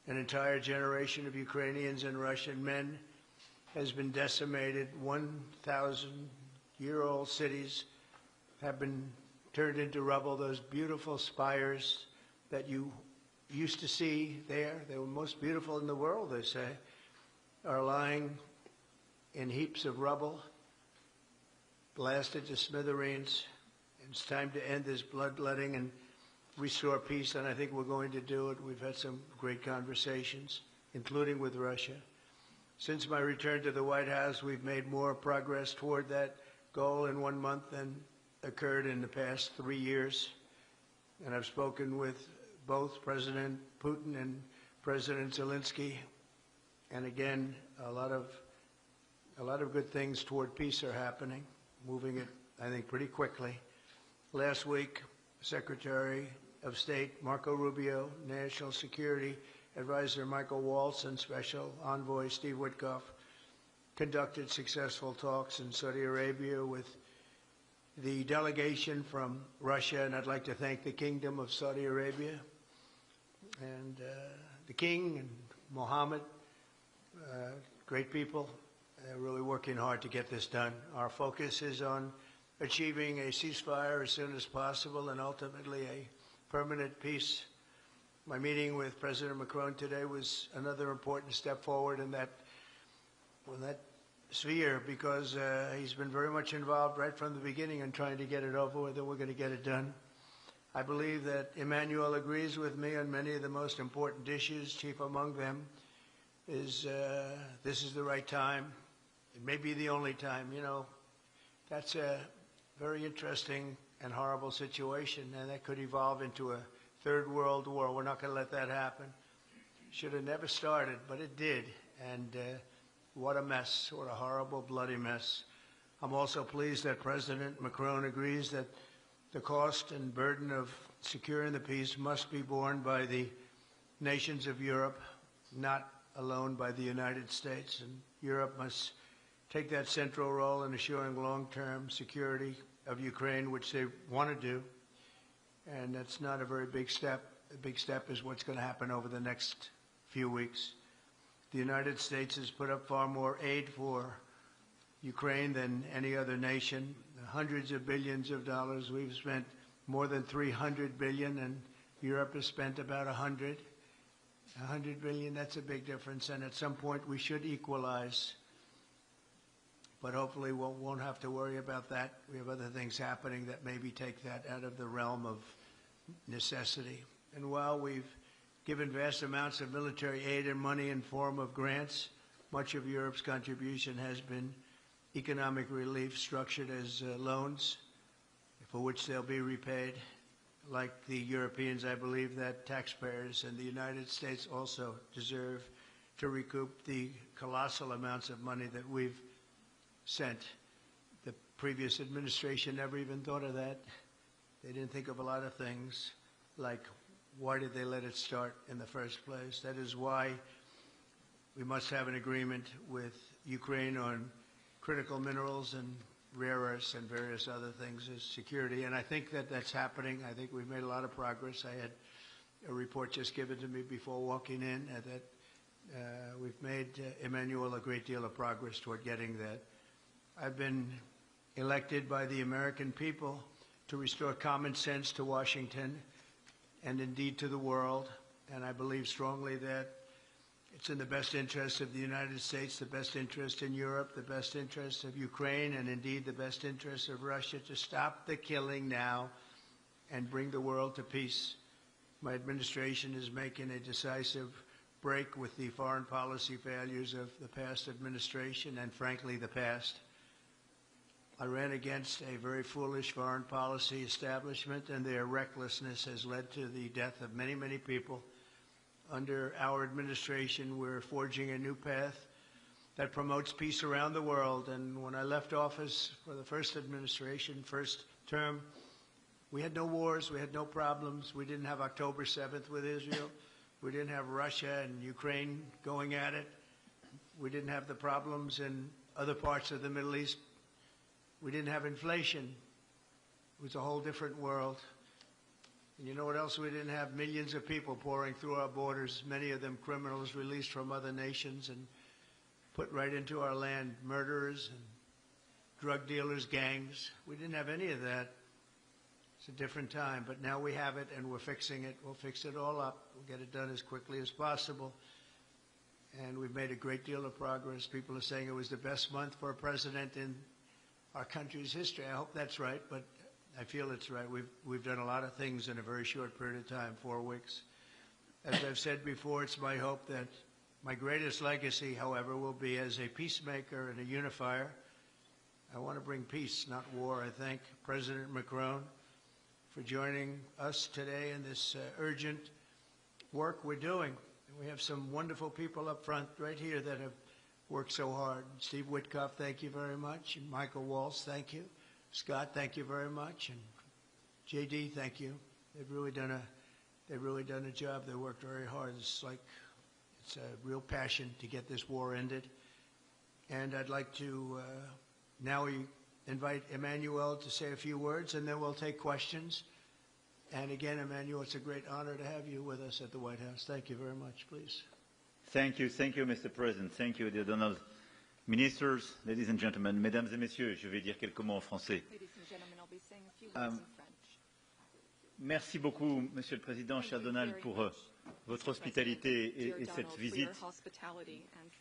An entire generation of Ukrainians and Russian men has been decimated. 1,000-year-old cities have been turned into rubble. Those beautiful spires that you used to see there, they were most beautiful in the world, they say, are lying in heaps of rubble, blasted to smithereens. It's time to end this bloodletting and restore peace, and I think we're going to do it. We've had some great conversations, including with Russia. Since my return to the White House, we've made more progress toward that goal in 1 month than occurred in the past 3 years. And I've spoken with both President Putin and President Zelensky. And again, a lot of good things toward peace are happening, moving it, I think, pretty quickly. Last week, Secretary of State Marco Rubio, National Security Advisor Michael Waltz, and Special Envoy Steve Witkoff conducted successful talks in Saudi Arabia with the delegation from Russia, and I'd like to thank the Kingdom of Saudi Arabia and the King and Mohammed, great people. They're really working hard to get this done. Our focus is on achieving a ceasefire as soon as possible and ultimately a permanent peace. My meeting with President Macron today was another important step forward in that sphere, because he's been very much involved right from the beginning in trying to get it over with, and we're going to get it done. I believe that Emmanuel agrees with me on many of the most important issues. Chief among them is this is the right time. It may be the only time. You know, that's a very interesting and horrible situation, and that could evolve into a third world war. We're not going to let that happen. Should have never started, but it did. And what a mess, what a horrible, bloody mess. I'm also pleased that President Macron agrees that the cost and burden of securing the peace must be borne by the nations of Europe, not alone by the United States. And Europe must take that central role in assuring long-term security of Ukraine, which they want to do. And that's not a very big step. A big step is what's going to happen over the next few weeks. The United States has put up far more aid for Ukraine than any other nation. Hundreds of billions of dollars. We've spent more than 300 billion, and Europe has spent about 100. 100 billion, that's a big difference, and at some point we should equalize. But hopefully we won't have to worry about that. We have other things happening that maybe take that out of the realm of necessity. And while we've given vast amounts of military aid and money in form of grants, much of Europe's contribution has been economic relief structured as loans, for which they'll be repaid. Like the Europeans, I believe that taxpayers in the United States also deserve to recoup the colossal amounts of money that we've sent. The previous administration never even thought of that. They didn't think of a lot of things, like why did they let it start in the first place? That is why we must have an agreement with Ukraine on critical minerals and rare earths and various other things as security. And I think that that's happening. I think we've made a lot of progress. I had a report just given to me before walking in that we've made, Emmanuel, a great deal of progress toward getting that. I've been elected by the American people to restore common sense to Washington and indeed to the world. And I believe strongly that it's in the best interest of the United States, the best interest in Europe, the best interest of Ukraine, and indeed the best interest of Russia to stop the killing now and bring the world to peace. My administration is making a decisive break with the foreign policy failures of the past administration and, frankly, the past. I ran against a very foolish foreign policy establishment, and their recklessness has led to the death of many, many people. Under our administration, we're forging a new path that promotes peace around the world. And when I left office for the first administration, first term, we had no wars, we had no problems. We didn't have October 7th with Israel. We didn't have Russia and Ukraine going at it. We didn't have the problems in other parts of the Middle East. We didn't have inflation. It was a whole different world. And you know what else we didn't have? Millions of people pouring through our borders, many of them criminals released from other nations and put right into our land, murderers and drug dealers, gangs. We didn't have any of that. It's a different time, but now we have it and we're fixing it. We'll fix it all up. We'll get it done as quickly as possible. And we've made a great deal of progress. People are saying it was the best month for a president in our country's history. I hope that's right, but I feel it's right. We've done a lot of things in a very short period of time, 4 weeks. As I've said before, it's my hope that my greatest legacy, however, will be as a peacemaker and a unifier. I want to bring peace, not war. I thank President Macron for joining us today in this urgent work we're doing. We have some wonderful people up front right here that have worked so hard. Steve Witkoff, thank you very much. And Michael Waltz, thank you. Scott, thank you very much. And JD, thank you. They've really done a job. They worked very hard. It's a real passion to get this war ended. And I'd like to now invite Emmanuel to say a few words, and then we'll take questions. And again, Emmanuel, it's a great honor to have you with us at the White House. Thank you very much, please.
Thank you, Mr. President. Thank you, dear Donald. Ministers, ladies and gentlemen, mesdames et messieurs, je vais dire quelques mots en français. Merci beaucoup, Monsieur le Président, cher Donald, pour votre hospitalité et cette visite.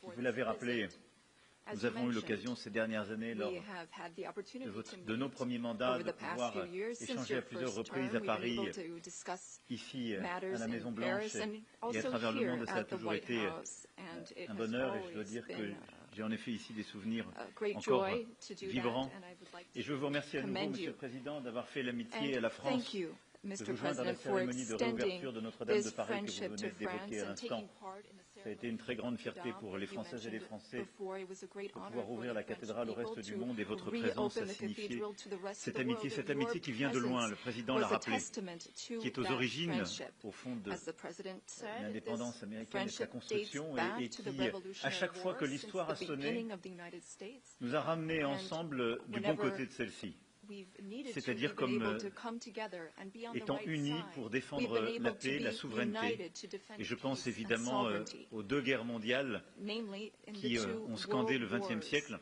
Vous l'avez rappelé, nous avons eu l'occasion ces dernières années, lors de nos premiers mandats, de pouvoir échanger à plusieurs reprises à Paris, ici à la Maison Blanche et à travers le monde. Ça a toujours été un bonheur et je dois dire que j'ai en effet ici des souvenirs encore vibrants. Et je veux vous remercier à nouveau, Monsieur le Président, d'avoir fait l'amitié à la France de vous joindre à la cérémonie de réouverture de Notre-Dame de Paris que vous venez d'évoquer à l'instant. Ça a été une très grande fierté pour les Françaises et les Français de pouvoir ouvrir la cathédrale au reste du monde, et votre présence a signifié cette amitié qui vient de loin, le président l'a rappelé, qui est aux origines, au fond, de l'indépendance américaine et de sa construction, et qui, à chaque fois que l'histoire a sonné, nous a ramenés ensemble du bon côté de celle-ci. C'est-à-dire comme étant unis pour défendre la paix, la souveraineté. Et je pense évidemment aux deux guerres mondiales qui ont scandé le XXe siècle.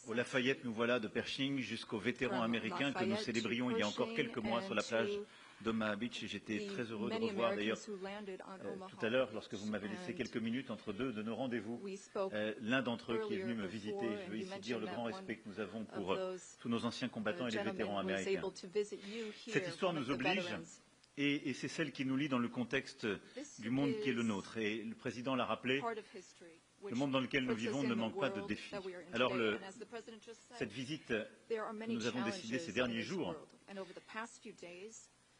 Au Lafayette, nous voilà, de Pershing jusqu'aux vétérans américains que nous célébrions il y a encore quelques mois sur la plage d'Omaha Beach, et j'étais très heureux de revoir d'ailleurs tout à l'heure, lorsque vous m'avez laissé quelques minutes entre deux de nos rendez-vous, l'un d'entre eux qui est venu me visiter. Je veux ici dire le grand respect que nous avons pour tous nos anciens combattants et les vétérans américains. Cette histoire nous oblige, et c'est celle qui nous lie dans le contexte du monde qui est le nôtre. Et le président l'a rappelé, le monde dans lequel nous vivons ne manque pas de défis. Alors cette visite, nous avons décidé ces derniers jours,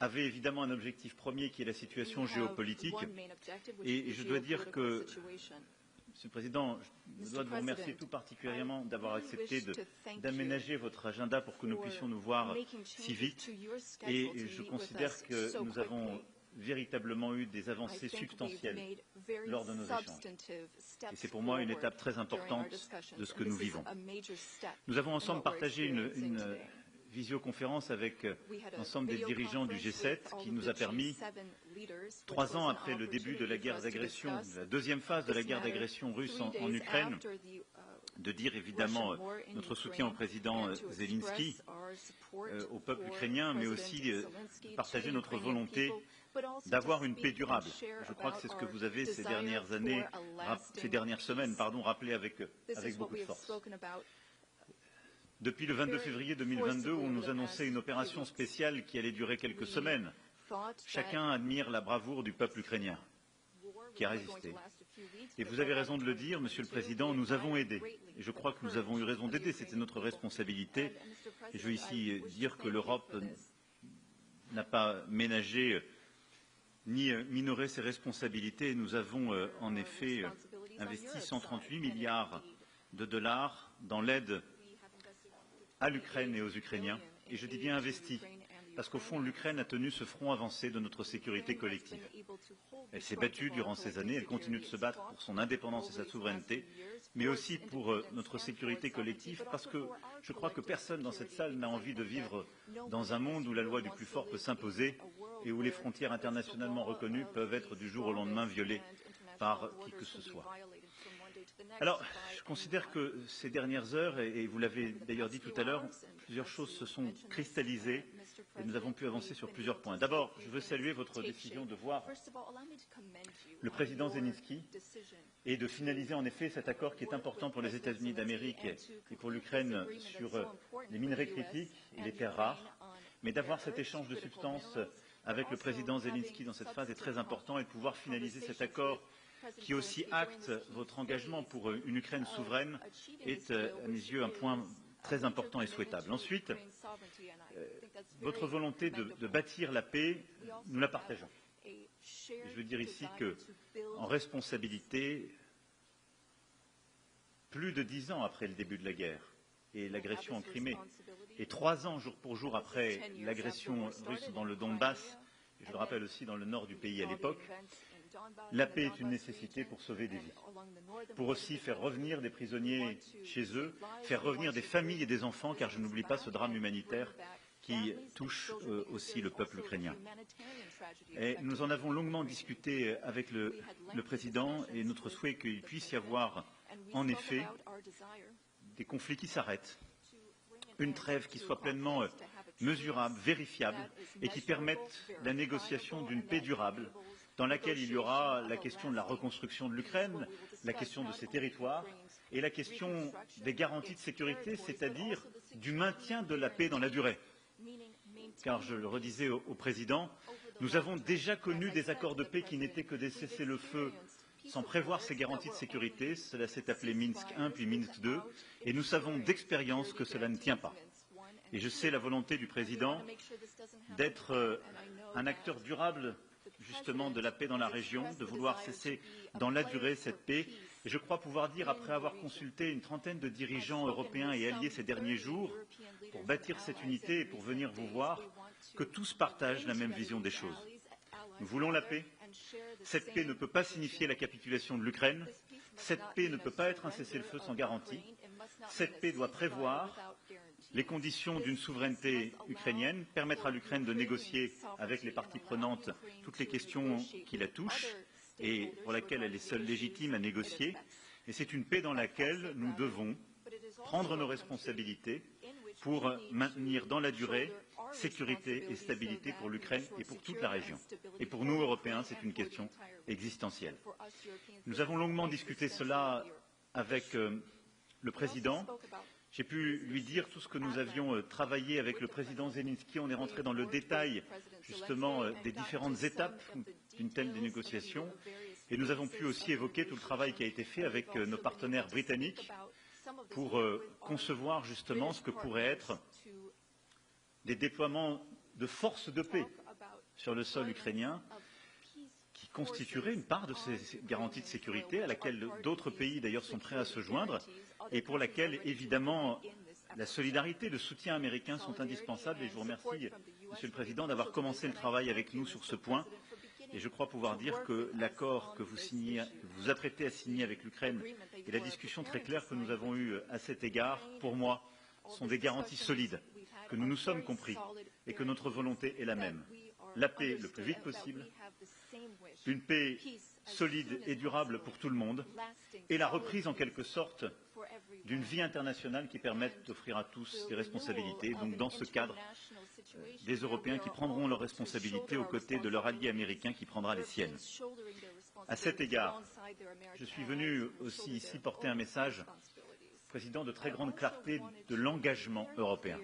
avait évidemment un objectif premier qui est la situation géopolitique. Et je dois dire que, Monsieur le Président, je dois vous remercier tout particulièrement d'avoir accepté d'aménager votre agenda pour que nous puissions nous voir si vite. Et je considère que nous avons véritablement eu des avancées substantielles lors de nos échanges. Et c'est pour moi une étape très importante de ce que nous vivons. Nous avons ensemble partagé une visioconférence avec l'ensemble des dirigeants du G7 qui nous a permis, 3 ans après le début de la guerre d'agression, la deuxième phase de la guerre d'agression russe en Ukraine, de dire évidemment notre soutien au président Zelensky, au peuple ukrainien, mais aussi de partager notre volonté d'avoir une paix durable. Je crois que c'est ce que vous avez ces dernières semaines, rappelé avec beaucoup de force. Depuis le 22 février 2022, où on nous annonçait une opération spéciale qui allait durer quelques semaines, chacun admire la bravoure du peuple ukrainien qui a résisté. Et vous avez raison de le dire, Monsieur le Président, nous avons aidé. Et je crois que nous avons eu raison d'aider, c'était notre responsabilité. Et je veux ici dire que l'Europe n'a pas ménagé ni minoré ses responsabilités. Nous avons en effet investi 138 milliards de dollars dans l'aide à l'Ukraine et aux Ukrainiens. Et je dis bien investi, parce qu'au fond, l'Ukraine a tenu ce front avancé de notre sécurité collective. Elle s'est battue durant ces années, elle continue de se battre pour son indépendance et sa souveraineté, mais aussi pour notre sécurité collective, parce que je crois que personne dans cette salle n'a envie de vivre dans un monde où la loi du plus fort peut s'imposer et où les frontières internationalement reconnues peuvent être du jour au lendemain violées par qui que ce soit. Alors, je considère que ces dernières heures, et vous l'avez d'ailleurs dit tout à l'heure, plusieurs choses se sont cristallisées et nous avons pu avancer sur plusieurs points. D'abord, je veux saluer votre décision de voir le président Zelensky et de finaliser en effet cet accord qui est important pour les États-Unis d'Amérique et pour l'Ukraine sur les minerais critiques et les terres rares, mais d'avoir cet échange de substances avec le président Zelensky dans cette phase est très important, et de pouvoir finaliser cet accord qui aussi acte votre engagement pour une Ukraine souveraine est, à mes yeux, un point très important et souhaitable. Ensuite, votre volonté de bâtir la paix, nous la partageons. Et je veux dire ici qu'en responsabilité, plus de 10 ans après le début de la guerre et l'agression en Crimée, et 3 ans jour pour jour après l'agression russe dans le Donbass, et je le rappelle aussi dans le nord du pays à l'époque, la paix est une nécessité pour sauver des vies, pour aussi faire revenir des prisonniers chez eux, faire revenir des familles et des enfants, car je n'oublie pas ce drame humanitaire qui touche aussi le peuple ukrainien. Et nous en avons longuement discuté avec le président, et notre souhait est qu'il puisse y avoir en effet des conflits qui s'arrêtent, une trêve qui soit pleinement mesurable, vérifiable, et qui permette la négociation d'une paix durable, dans laquelle il y aura la question de la reconstruction de l'Ukraine, la question de ses territoires et la question des garanties de sécurité, c'est-à-dire du maintien de la paix dans la durée. Car, je le redisais au président, nous avons déjà connu des accords de paix qui n'étaient que des cessez-le-feu sans prévoir ces garanties de sécurité. Cela s'est appelé Minsk I puis Minsk II, et nous savons d'expérience que cela ne tient pas. Et je sais la volonté du président d'être un acteur durable justement de la paix dans la région, de vouloir cesser dans la durée cette paix. Et je crois pouvoir dire, après avoir consulté une trentaine de dirigeants européens et alliés ces derniers jours, pour bâtir cette unité et pour venir vous voir, que tous partagent la même vision des choses. Nous voulons la paix. Cette paix ne peut pas signifier la capitulation de l'Ukraine. Cette paix ne peut pas être un cessez-le-feu sans garantie. Cette paix doit prévoir les conditions d'une souveraineté ukrainienne, permettre à l'Ukraine de négocier avec les parties prenantes toutes les questions qui la touchent et pour laquelle elle est seule légitime à négocier. Et c'est une paix dans laquelle nous devons prendre nos responsabilités pour maintenir dans la durée sécurité et stabilité pour l'Ukraine et pour toute la région. Et pour nous, Européens, c'est une question existentielle. Nous avons longuement discuté cela avec le président. J'ai pu lui dire tout ce que nous avions travaillé avec le président Zelensky. On est rentré dans le détail, justement, des différentes étapes d'une telle négociation. Et nous avons pu aussi évoquer tout le travail qui a été fait avec nos partenaires britanniques pour concevoir, justement, ce que pourraient être des déploiements de forces de paix sur le sol ukrainien qui constitueraient une part de ces garanties de sécurité à laquelle d'autres pays, d'ailleurs, sont prêts à se joindre et pour laquelle, évidemment, la solidarité, le soutien américain sont indispensables. Et je vous remercie, Monsieur le Président, d'avoir commencé le travail avec nous sur ce point. Et je crois pouvoir dire que l'accord que vous vous apprêtez à signer avec l'Ukraine et la discussion très claire que nous avons eue à cet égard, pour moi, sont des garanties solides, que nous nous sommes compris et que notre volonté est la même. La paix le plus vite possible, une paix solide et durable pour tout le monde, et la reprise en quelque sorte d'une vie internationale qui permette d'offrir à tous des responsabilités. Donc dans ce cadre, des Européens qui prendront leurs responsabilités aux côtés de leur allié américain qui prendra les siennes. À cet égard, je suis venu aussi ici porter un message, Président, de très grande clarté de l'engagement européen.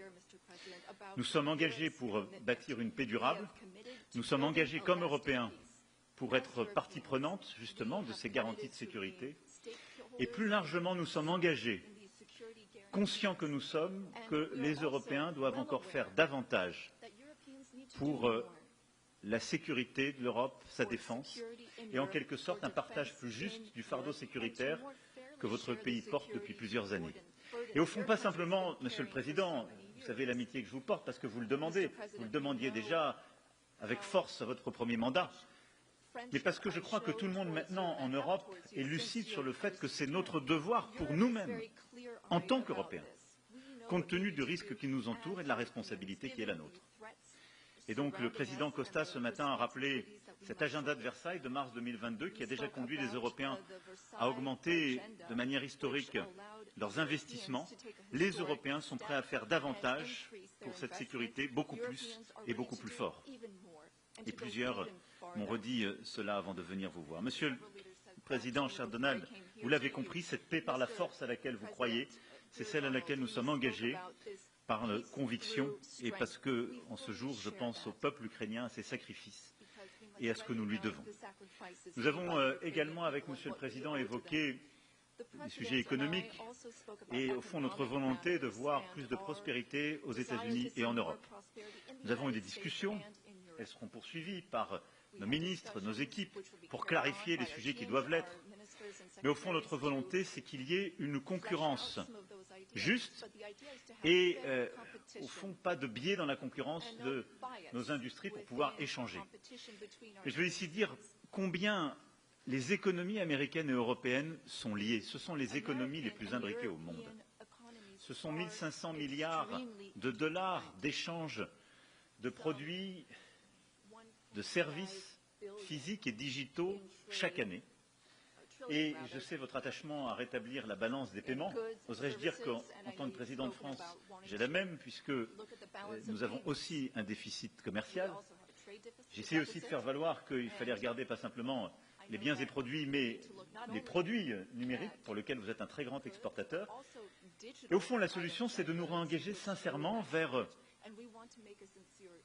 Nous sommes engagés pour bâtir une paix durable. Nous sommes engagés comme Européens pour être partie prenante, justement, de ces garanties de sécurité. Et plus largement, nous sommes engagés, conscients que nous sommes, que les Européens doivent encore faire davantage pour la sécurité de l'Europe, sa défense, et en quelque sorte un partage plus juste du fardeau sécuritaire que votre pays porte depuis plusieurs années. Et au fond, pas simplement, Monsieur le Président, vous savez l'amitié que je vous porte parce que vous le demandez, vous le demandiez déjà avec force à votre premier mandat, mais parce que je crois que tout le monde maintenant en Europe est lucide sur le fait que c'est notre devoir pour nous-mêmes, en tant qu'Européens, compte tenu du risque qui nous entoure et de la responsabilité qui est la nôtre. Et donc le président Costa ce matin a rappelé cet agenda de Versailles de mars 2022 qui a déjà conduit les Européens à augmenter de manière historique leurs investissements. Les Européens sont prêts à faire davantage pour cette sécurité, beaucoup plus et beaucoup plus fort. Et plusieurs m'ont redit cela avant de venir vous voir. Monsieur le Président, cher Donald, vous l'avez compris, cette paix par la force à laquelle vous croyez, c'est celle à laquelle nous sommes engagés par conviction et parce que, en ce jour, je pense au peuple ukrainien, à ses sacrifices et à ce que nous lui devons. Nous avons également, avec Monsieur le Président, évoqué les sujets économiques et, au fond, notre volonté de voir plus de prospérité aux États-Unis et en Europe. Nous avons eu des discussions, elles seront poursuivies par nos ministres, nos équipes, pour clarifier les sujets qui doivent l'être. Mais au fond, notre volonté, c'est qu'il y ait une concurrence juste et, au fond, pas de biais dans la concurrence de nos industries pour pouvoir échanger. Et je veux ici dire combien les économies américaines et européennes sont liées. Ce sont les économies les plus imbriquées au monde. Ce sont 1 500 milliards de dollars d'échanges de produits, de services physiques et digitaux chaque année. Et je sais votre attachement à rétablir la balance des paiements. Oserais-je dire qu'en tant que président de France, j'ai la même, puisque nous avons aussi un déficit commercial. J'essaie aussi de faire valoir qu'il fallait regarder pas simplement les biens et produits, mais les produits numériques, pour lesquels vous êtes un très grand exportateur. Et au fond, la solution, c'est de nous réengager sincèrement vers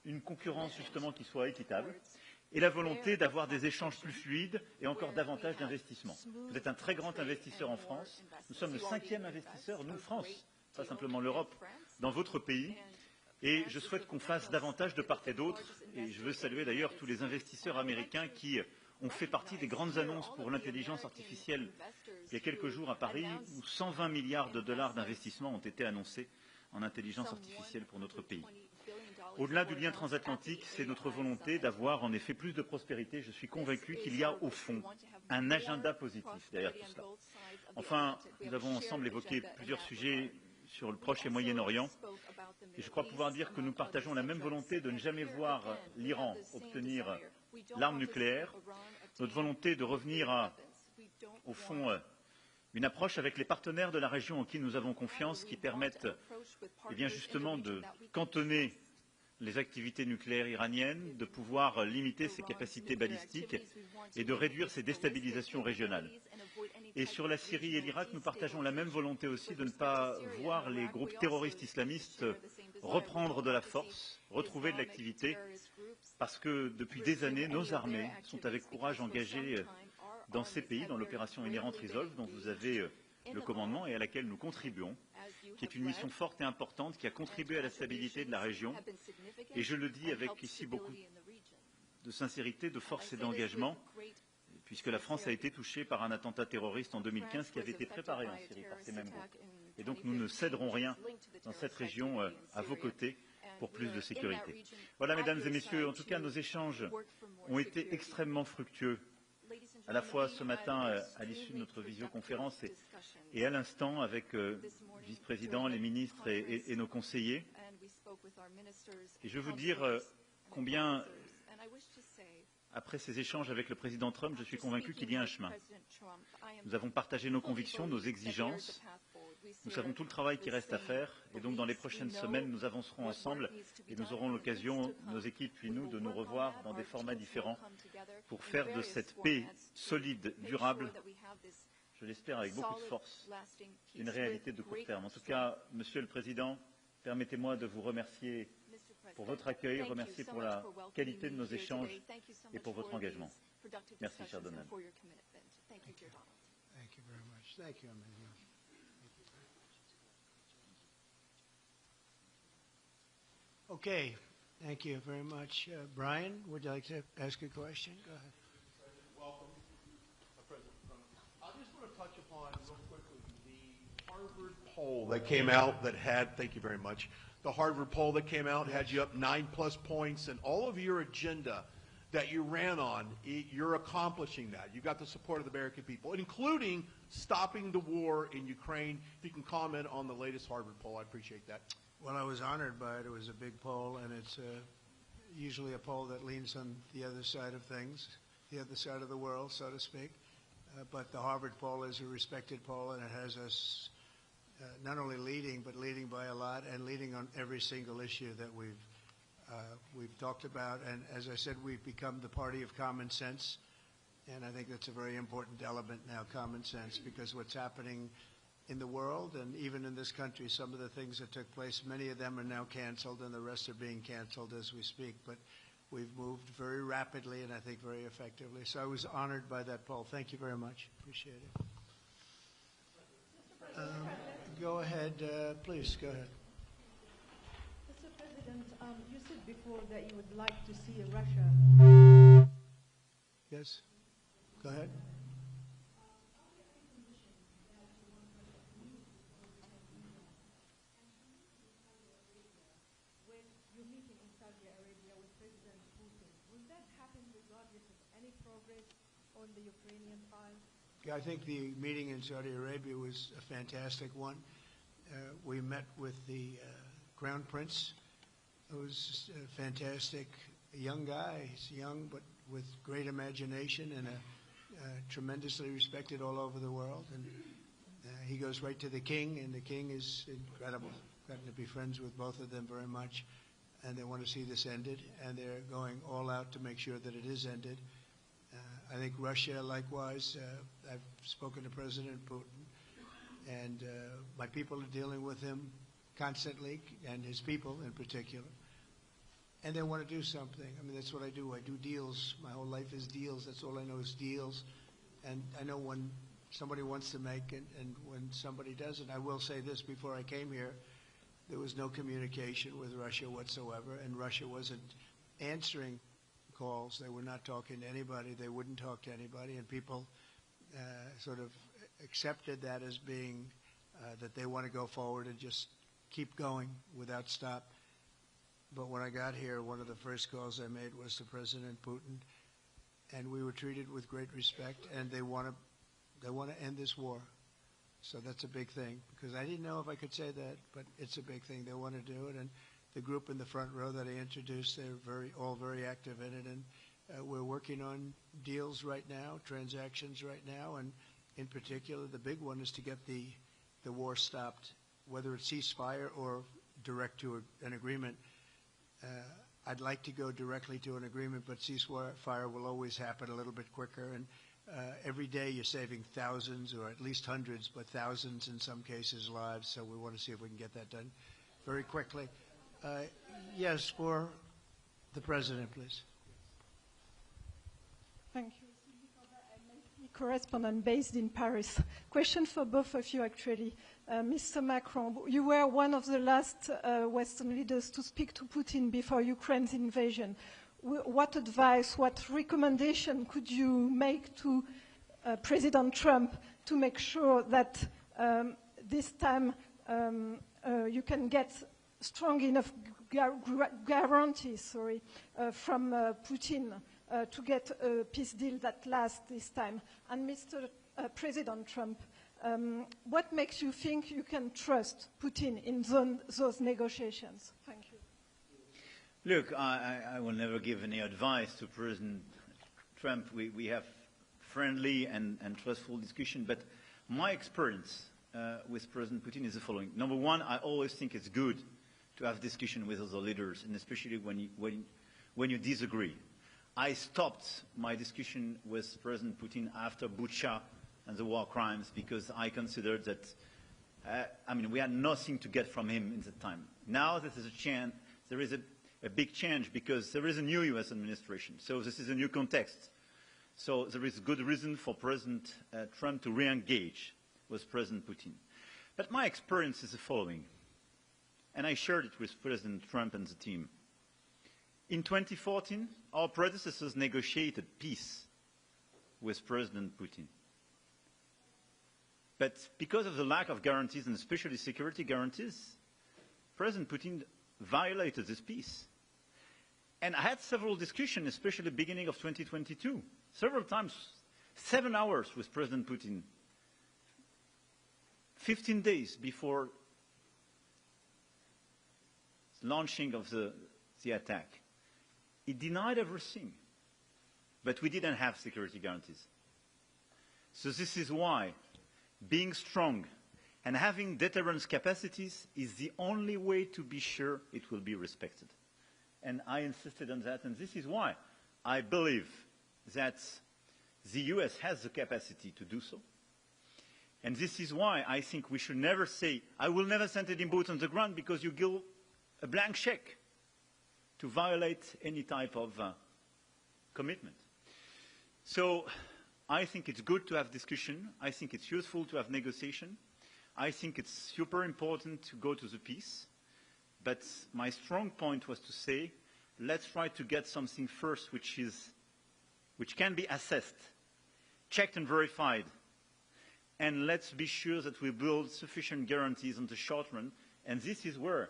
une concurrence, justement, qui soit équitable, et la volonté d'avoir des échanges plus fluides et encore davantage d'investissements. Vous êtes un très grand investisseur en France. Nous sommes le 5e investisseur, nous, France, pas simplement l'Europe, dans votre pays. Et je souhaite qu'on fasse davantage de part et d'autre. Et je veux saluer d'ailleurs tous les investisseurs américains qui ont fait partie des grandes annonces pour l'intelligence artificielle il y a quelques jours à Paris, où 120 milliards de dollars d'investissement ont été annoncés en intelligence artificielle pour notre pays. Au-delà du lien transatlantique, c'est notre volonté d'avoir en effet plus de prospérité. Je suis convaincu qu'il y a au fond un agenda positif derrière tout cela. Enfin, nous avons ensemble évoqué plusieurs sujets sur le Proche et Moyen-Orient. Et je crois pouvoir dire que nous partageons la même volonté de ne jamais voir l'Iran obtenir l'arme nucléaire, notre volonté de revenir à, au fond, une approche avec les partenaires de la région en qui nous avons confiance, qui permettent eh bien, justement de cantonner les activités nucléaires iraniennes, de pouvoir limiter ses capacités balistiques et de réduire ses déstabilisations régionales. Et sur la Syrie et l'Irak, nous partageons la même volonté aussi de ne pas voir les groupes terroristes islamistes reprendre de la force, retrouver de l'activité, parce que depuis des années, nos armées sont avec courage engagées dans ces pays, dans l'opération Inherent Resolve, dont vous avez le commandement et à laquelle nous contribuons, qui est une mission forte et importante, qui a contribué à la stabilité de la région. Et je le dis avec ici beaucoup de sincérité, de force et d'engagement, puisque la France a été touchée par un attentat terroriste en 2015 qui avait été préparé en Syrie par ces mêmes groupes. Et donc nous ne céderons rien dans cette région à vos côtés pour plus de sécurité. Voilà, mesdames et messieurs, en tout cas, nos échanges ont été extrêmement fructueux, à la fois ce matin à l'issue de notre visioconférence et à l'instant avec le vice-président, les ministres et nos conseillers. Et je veux vous dire combien, après ces échanges avec le président Trump, je suis convaincu qu'il y a un chemin. Nous avons partagé nos convictions, nos exigences. Nous savons tout le travail qui reste à faire. Et donc, dans les prochaines semaines, nous avancerons ensemble et nous aurons l'occasion, nos équipes puis nous, de nous revoir dans des formats différents pour faire de cette paix solide, durable, je l'espère avec beaucoup de force, une réalité de court terme. En tout cas, Monsieur le Président, permettez-moi de vous remercier pour votre accueil, remercier pour la qualité de nos échanges et pour votre engagement. Merci, cher Donald.
Thank you very much. Thank you, Emmanuel. Okay, thank you very much. Brian, would you like to ask a question? Go ahead.
Welcome, President Trump. I just want to touch upon real quickly the Harvard poll that came out that had, thank you very much, the Harvard poll that came out had you up 9+ points, and all of your agenda that you ran on, you're accomplishing that. You got the support of the American people, including stopping the war in Ukraine. If you can comment on the latest Harvard poll, I appreciate that.
Well, I was honored by it. It was a big poll, and it's usually a poll that leans on the other side of things, the other side of the world, so to speak. But the Harvard poll is a respected poll, and it has us not only leading, but leading by a lot, and leading on every single issue that we've talked about. And as I said, we've become the party of common sense, and I think that's a very important element now, common sense, because what's happening in the world and even in this country, some of the things that took place, many of them are now canceled, and the rest are being canceled as we speak. But we've moved very rapidly and I think very effectively. So I was honored by that poll. Thank you very much. Appreciate it. Go ahead, please. Go ahead.
Mr. President, you said before that you would like to see Russia.
Yes. Go ahead.
On the Ukrainian file?
Yeah, I think the meeting in Saudi Arabia was a fantastic one. We met with the Crown Prince, who's a fantastic young guy. He's young, but with great imagination and tremendously respected all over the world. And he goes right to the king, and the king is incredible. Gotten to be friends with both of them very much, and they want to see this ended, and they're going all out to make sure that it is ended. I think Russia, likewise, I've spoken to President Putin, and my people are dealing with him constantly, and his people in particular. And they want to do something. I mean, that's what I do. I do deals. My whole life is deals. That's all I know is deals. And I know when somebody wants to make it and when somebody doesn't. I will say this before I came here. there was no communication with Russia whatsoever, and Russia wasn't answering calls. They were not talking to anybody. They wouldn't talk to anybody, and people sort of accepted that as being that they want to go forward and just keep going without stop. But when I got here, one of the first calls I made was to President Putin, and we were treated with great respect, and they want to end this war. So that's a big thing, because I didn't know if I could say that, but it's a big thing. They want to do it, and the group in the front row that I introduced, they're all very active in it, and we're working on deals right now, transactions right now, and in particular, the big one is to get the war stopped, whether it's ceasefire or direct to an agreement. I'd like to go directly to an agreement, but ceasefire will always happen a little bit quicker, and every day you're saving thousands, or at least hundreds, but thousands in some cases lives, so we want to see if we can get that done very quickly. Yes, for the President, please.
Thank you. Correspondent based in Paris. Question for both of you, actually. Mr. Macron, you were one of the last Western leaders to speak to Putin before Ukraine's invasion. What advice, what recommendation could you make to President Trump to make sure that this time you can get strong enough guarantees from Putin to get a peace deal that lasts this time? And Mr. President Trump, what makes you think you can trust Putin in those negotiations? Thank you.
Look, I will never give any advice to President Trump. We have friendly and trustful discussion, but my experience with President Putin is the following. Number one, I always think it's good to have discussion with other leaders, and especially when you disagree. I stopped my discussion with President Putin after Bucha and the war crimes because I considered that, we had nothing to get from him in that time. Now there is a big change because there is a new U.S. administration. So this is a new context. So there is good reason for President Trump to re-engage with President Putin. But my experience is the following, and I shared it with President Trump and the team. In 2014, our predecessors negotiated peace with President Putin. But because of the lack of guarantees, and especially security guarantees, President Putin violated this peace. And I had several discussions, especially at the beginning of 2022, several times, 7 hours with President Putin, 15 days before launching of the attack. He denied everything, but we didn't have security guarantees. So this is why being strong and having deterrence capacities is the only way to be sure it will be respected. And I insisted on that, and this is why I believe that the US has the capacity to do so. And this is why I think we should never say, I will never send any boots on the ground, because you give a blank check to violate any type of commitment. So I think it's good to have discussion. I think it's useful to have negotiation. I think it's super important to go to the peace. But my strong point was to say, let's try to get something first which can be assessed, checked and verified. And let's be sure that we build sufficient guarantees on the short run. And this is where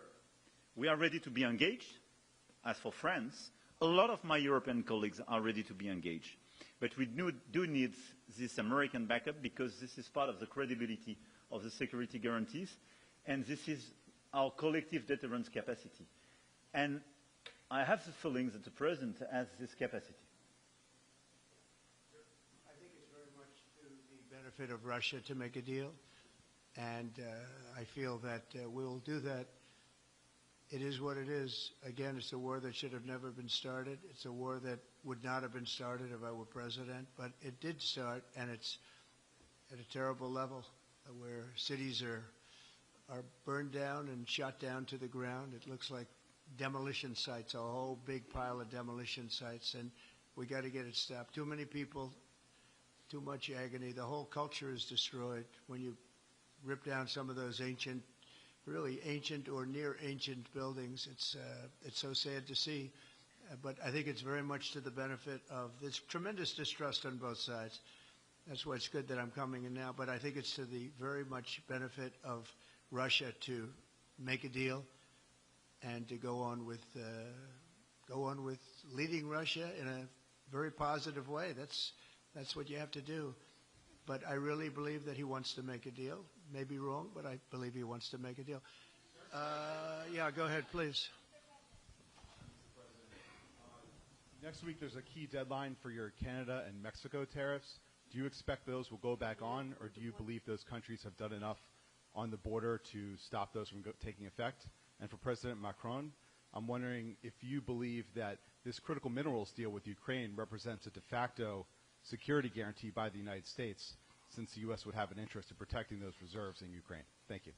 we are ready to be engaged. As for France, a lot of my European colleagues are ready to be engaged. But we do need this American backup, because this is part of the credibility of the security guarantees, and this is our collective deterrence capacity. And I have the feeling that the President has this capacity.
I think it's very much to the benefit of Russia to make a deal, and I feel that we'll do that. It is what it is. Again, it's a war that should have never been started. It's a war that would not have been started if I were president, but it did start, and it's at a terrible level where cities are burned down and shot down to the ground. It looks like demolition sites, a whole big pile of demolition sites, and we got to get it stopped. Too many people, too much agony. The whole culture is destroyed when you rip down some of those ancient really ancient or near ancient buildings. It's so sad to see, but I think it's very much to the benefit of this tremendous distrust on both sides. That's why it's good that I'm coming in now, but I think it's to the very much benefit of Russia to make a deal and to go on with leading Russia in a very positive way. That's what you have to do. But I really believe that he wants to make a deal. Maybe wrong, but I believe he wants to make a deal. Yeah, go ahead, please.
Next week, there's a key deadline for your Canada and Mexico tariffs. Do you expect those will go back on, or do you believe those countries have done enough on the border to stop those from taking effect? And for President Macron, I'm wondering if you believe that this critical minerals deal with Ukraine represents a de facto security guarantee by the United States, since the U.S. would have an interest in protecting those reserves in Ukraine. Thank you.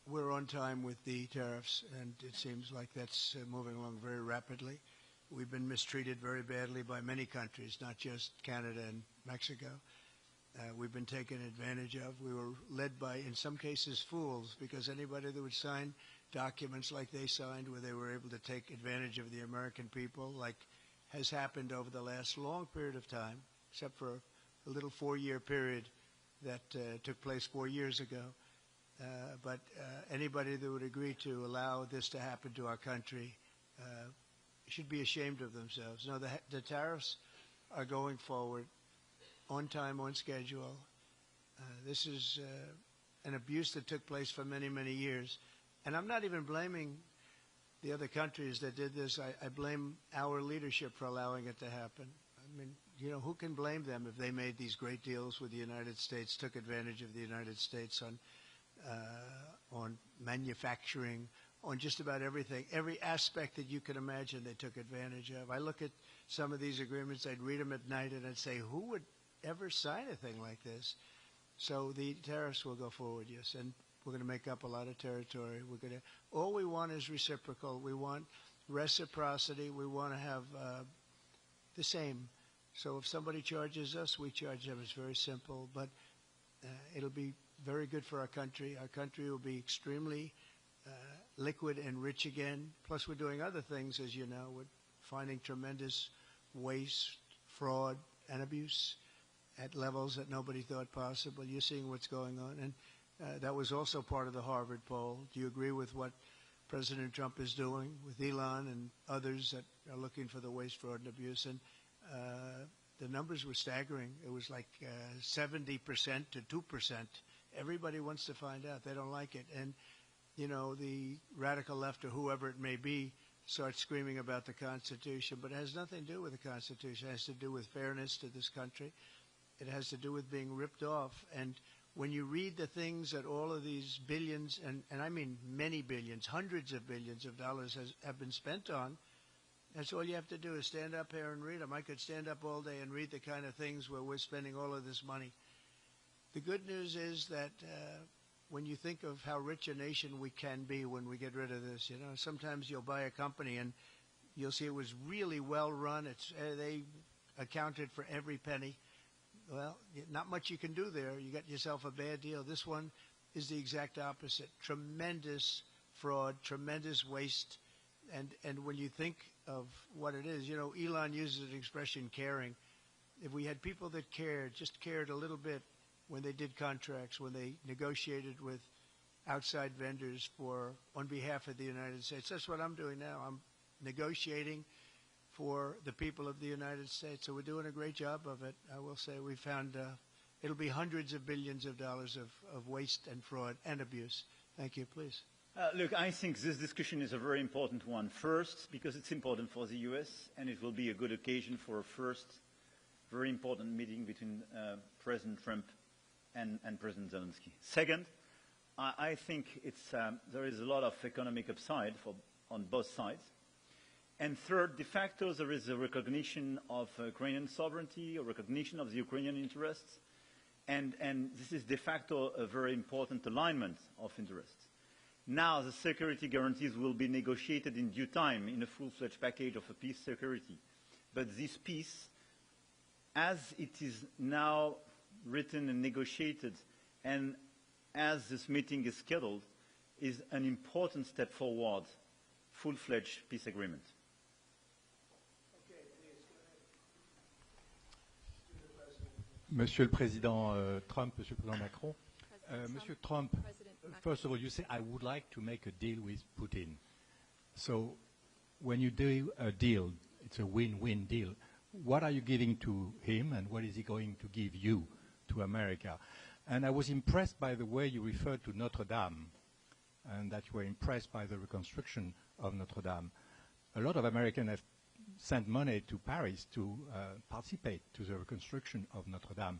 We're on time with the tariffs, and it seems like that's moving along very rapidly. We've been mistreated very badly by many countries, not just Canada and Mexico. We've been taken advantage of. We were led by, in some cases, fools, because anybody that would sign documents like they signed, where they were able to take advantage of the American people, like has happened over the last long period of time, except for a little 4-year period that took place 4 years ago. But anybody that would agree to allow this to happen to our country should be ashamed of themselves. No, the tariffs are going forward on time, on schedule. This is an abuse that took place for many, many years. And I'm not even blaming the other countries that did this. I blame our leadership for allowing it to happen. I mean, you know, who can blame them if they made these great deals with the United States, took advantage of the United States on manufacturing, on just about everything. Every aspect that you can imagine they took advantage of. I look at some of these agreements, I'd read them at night, and I'd say, who would ever sign a thing like this? So the tariffs will go forward, yes, and we're going to make up a lot of territory. All we want is reciprocal. We want reciprocity. We want to have the same. So if somebody charges us, we charge them. It's very simple, but it'll be very good for our country. Our country will be extremely liquid and rich again. Plus, we're doing other things, as you know. We're finding tremendous waste, fraud, and abuse at levels that nobody thought possible. You're seeing what's going on. And that was also part of the Harvard poll. Do you agree with what President Trump is doing with Elon and others that are looking for the waste, fraud, and abuse? And the numbers were staggering. It was like 70% to 2%. Everybody wants to find out. They don't like it. And, you know, the radical left or whoever it may be starts screaming about the Constitution, but it has nothing to do with the Constitution. It has to do with fairness to this country. It has to do with being ripped off. And when you read the things that all of these billions, and I mean many billions, hundreds of billions of dollars have been spent on, that's all you have to do is stand up here and read them. I could stand up all day and read the kind of things where we're spending all of this money. The good news is that when you think of how rich a nation we can be when we get rid of this, you know, sometimes you'll buy a company and you'll see it was really well run. They accounted for every penny. Well, not much you can do there. You got yourself a bad deal. This one is the exact opposite. Tremendous fraud, tremendous waste. And when you think of what it is, you know, Elon uses an expression, caring. If we had people that cared, just cared a little bit when they did contracts, when they negotiated with outside vendors on behalf of the United States. That's what I'm doing now. I'm negotiating for the people of the United States. So we're doing a great job of it. I will say we found it'll be hundreds of billions of dollars of waste and fraud and abuse. Thank you. Please.
Look, I think this discussion is a very important one. First, because it's important for the U.S., and it will be a good occasion for a first very important meeting between President Trump and President Zelensky. Second, I think there is a lot of economic upside on both sides. And third, de facto, there is a recognition of Ukrainian sovereignty, a recognition of the Ukrainian interests, and this is de facto a very important alignment of interests. Now the security guarantees will be negotiated in due time in a full-fledged package of a peace security. But this peace, as it is now written and negotiated, and as this meeting is scheduled, is an important step forward, full-fledged peace agreement.
Monsieur le Président Trump, Monsieur le Président Macron, Monsieur Trump, first of all, you say, I would like to make a deal with Putin. So when you do a deal, it's a win-win deal. What are you giving to him and what is he going to give you to America? And I was impressed by the way you referred to Notre Dame and that you were impressed by the reconstruction of Notre Dame. A lot of Americans have sent money to Paris to participate to the reconstruction of Notre Dame.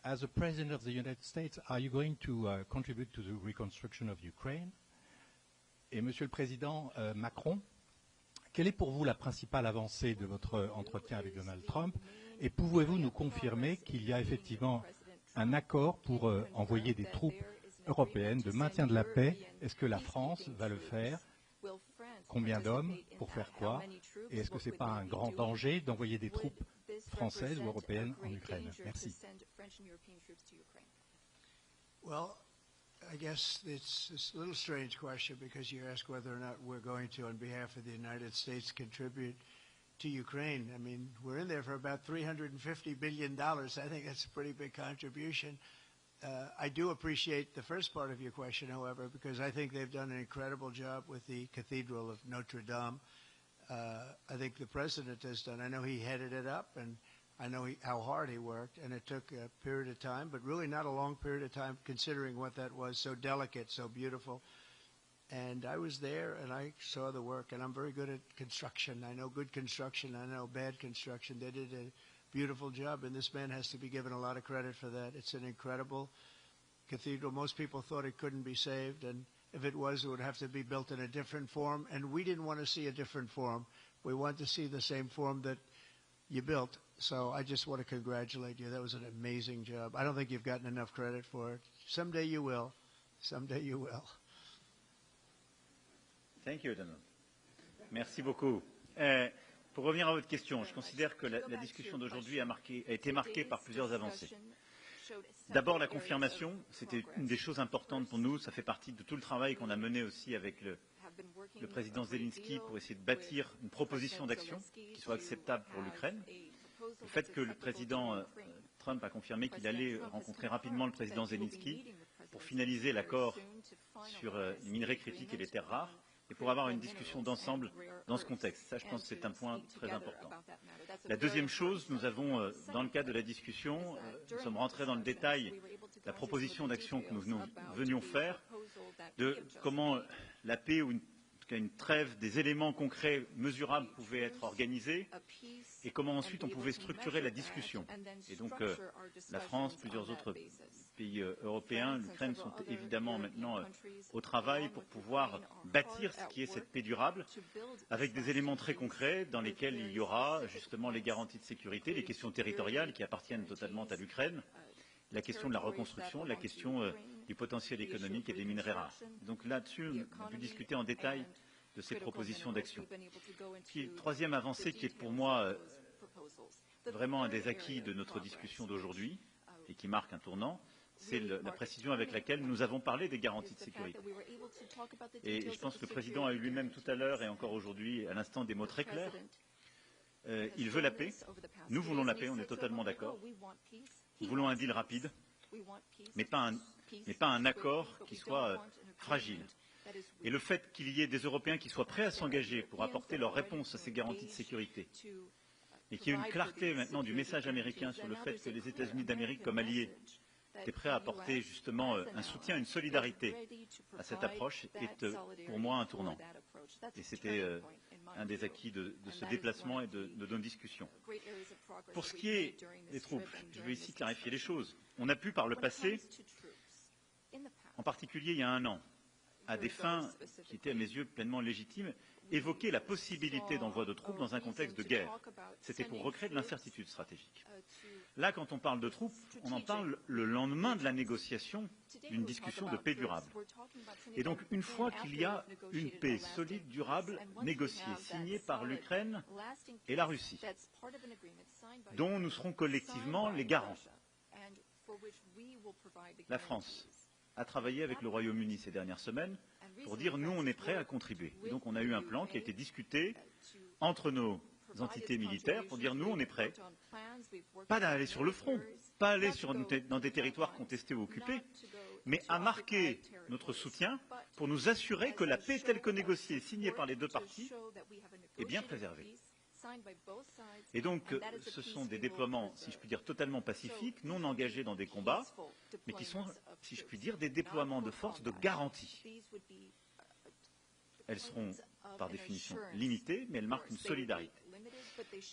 As a President of the United States, are you going to contribute to the reconstruction of Ukraine? Et Monsieur le Président Macron, quelle est pour vous la principale avancée de votre entretien avec Donald Trump? Et pouvez-vous nous confirmer qu'il y a effectivement un accord pour envoyer des troupes européennes de maintien de la paix? Est-ce que la France va le faire? Combien d'hommes? Pour faire quoi? Et est-ce que ce n'est pas un grand danger d'envoyer des troupes françaises ou européennes en Ukraine? Merci.
Well, I guess it's a little strange question because you ask whether or not we're going to, on behalf of the United States, contribute to Ukraine. I mean, we're in there for about $350 billion. I think that's a pretty big contribution. I do appreciate the first part of your question, however, because I think they've done an incredible job with the Cathedral of Notre Dame. I think the president has done. I know he headed it up, and I know how hard he worked, and it took a period of time, but really not a long period of time considering what that was, so delicate, so beautiful. And I was there, and I saw the work, and I'm very good at construction. I know good construction. I know bad construction. They did a beautiful job, and this man has to be given a lot of credit for that. It's an incredible cathedral. Most people thought it couldn't be saved, and if it was, it would have to be built in a different form, and we didn't want to see a different form. We wanted to see the same form that you built. So I just want to congratulate you. That was an amazing job. I don't think you've gotten enough credit for it. Someday you will. Someday you will.
Thank you, Donald. Merci beaucoup. Pour revenir à votre question, je considère que la discussion d'aujourd'hui a été marquée par plusieurs avancées. D'abord, la confirmation, c'était une des choses importantes pour nous. Ça fait partie de tout le travail qu'on a mené aussi avec le président Zelensky pour essayer de bâtir une proposition d'action qui soit acceptable pour l'Ukraine. Le fait que le président Trump a confirmé qu'il allait rencontrer rapidement le président Zelensky pour finaliser l'accord sur les minerais critiques et les terres rares et pour avoir une discussion d'ensemble dans ce contexte. Ça, je pense que c'est un point très important. La deuxième chose, nous avons, dans le cadre de la discussion, nous sommes rentrés dans le détail de la proposition d'action que nous venions faire, de comment la paix ou une trêve, des éléments concrets, mesurables pouvaient être organisés et comment ensuite on pouvait structurer la discussion. Et donc la France, plusieurs autres pays européens, l'Ukraine sont évidemment maintenant au travail pour pouvoir bâtir ce qui est cette paix durable avec des éléments très concrets dans lesquels il y aura justement les garanties de sécurité, les questions territoriales qui appartiennent totalement à l'Ukraine, la question de la reconstruction, la question du potentiel économique et des minerais rares. Donc là-dessus, on a pu discuter en détail de ces propositions d'action. Troisième avancée qui est pour moi vraiment un des acquis de notre discussion d'aujourd'hui et qui marque un tournant, c'est la précision avec laquelle nous avons parlé des garanties de sécurité. Et je pense que le président a eu lui-même tout à l'heure et encore aujourd'hui, à l'instant, des mots très clairs. Il veut la paix. Nous voulons la paix, on est totalement d'accord. Nous voulons un deal rapide, mais pas un accord qui soit fragile. Et le fait qu'il y ait des Européens qui soient prêts à s'engager pour apporter leur réponse à ces garanties de sécurité, et qu'il y ait une clarté maintenant du message américain sur le fait que les États-Unis d'Amérique, comme alliés, étaient prêts à apporter justement un soutien, une solidarité à cette approche, est pour moi un tournant. Et c'était un des acquis de ce déplacement et de nos discussions. Pour ce qui est des troupes, je vais ici clarifier les choses. On a pu par le passé, en particulier il y a un an, à des fins qui étaient à mes yeux pleinement légitimes, évoquer la possibilité d'envoi de troupes dans un contexte de guerre. C'était pour recréer de l'incertitude stratégique. Là, quand on parle de troupes, on en parle le lendemain de la négociation d'une discussion de paix durable. Et donc, une fois qu'il y a une paix solide, durable, négociée, signée par l'Ukraine et la Russie, dont nous serons collectivement les garants, la France, a travaillé avec le Royaume-Uni ces dernières semaines pour dire nous, on est prêts à contribuer. Et donc on a eu un plan qui a été discuté entre nos entités militaires pour dire nous, on est prêts, pas d'aller sur le front, pas aller dans des territoires contestés ou occupés, mais à marquer notre soutien pour nous assurer que la paix telle que négociée et signée par les deux parties est bien préservée. Et donc, ce sont des déploiements, si je puis dire, totalement pacifiques, non engagés dans des combats, mais qui sont, si je puis dire, des déploiements de force de garantie. Elles seront, par définition, limitées, mais elles marquent une solidarité.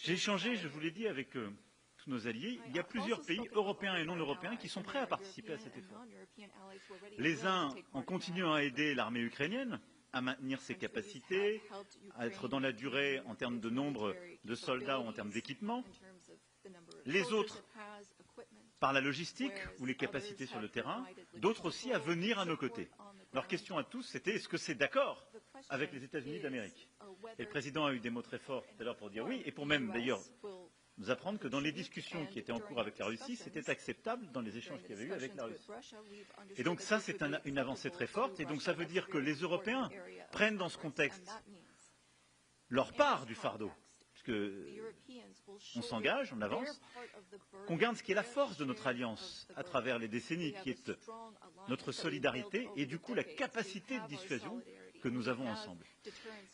J'ai échangé, je vous l'ai dit, avec tous nos alliés. Il y a plusieurs pays, européens et non européens, qui sont prêts à participer à cet effort. Les uns en continuant à aider l'armée ukrainienne, à maintenir ses capacités, à être dans la durée en termes de nombre de soldats ou en termes d'équipement. Les autres, par la logistique ou les capacités sur le terrain, d'autres aussi à venir à nos côtés. Leur question à tous, c'était est-ce que c'est d'accord avec les États-Unis d'Amérique? Et le président a eu des mots très forts tout à l'heure pour dire oui, et pour même d'ailleurs nous apprendre que dans les discussions qui étaient en cours avec la Russie, c'était acceptable dans les échanges qu'il y avait eu avec la Russie. Et donc ça, c'est une avancée très forte, et donc ça veut dire que les Européens prennent dans ce contexte leur part du fardeau, puisqu'on s'engage, on avance, qu'on garde ce qui est la force de notre alliance à travers les décennies, qui est notre solidarité et du coup la capacité de dissuasion que nous avons ensemble.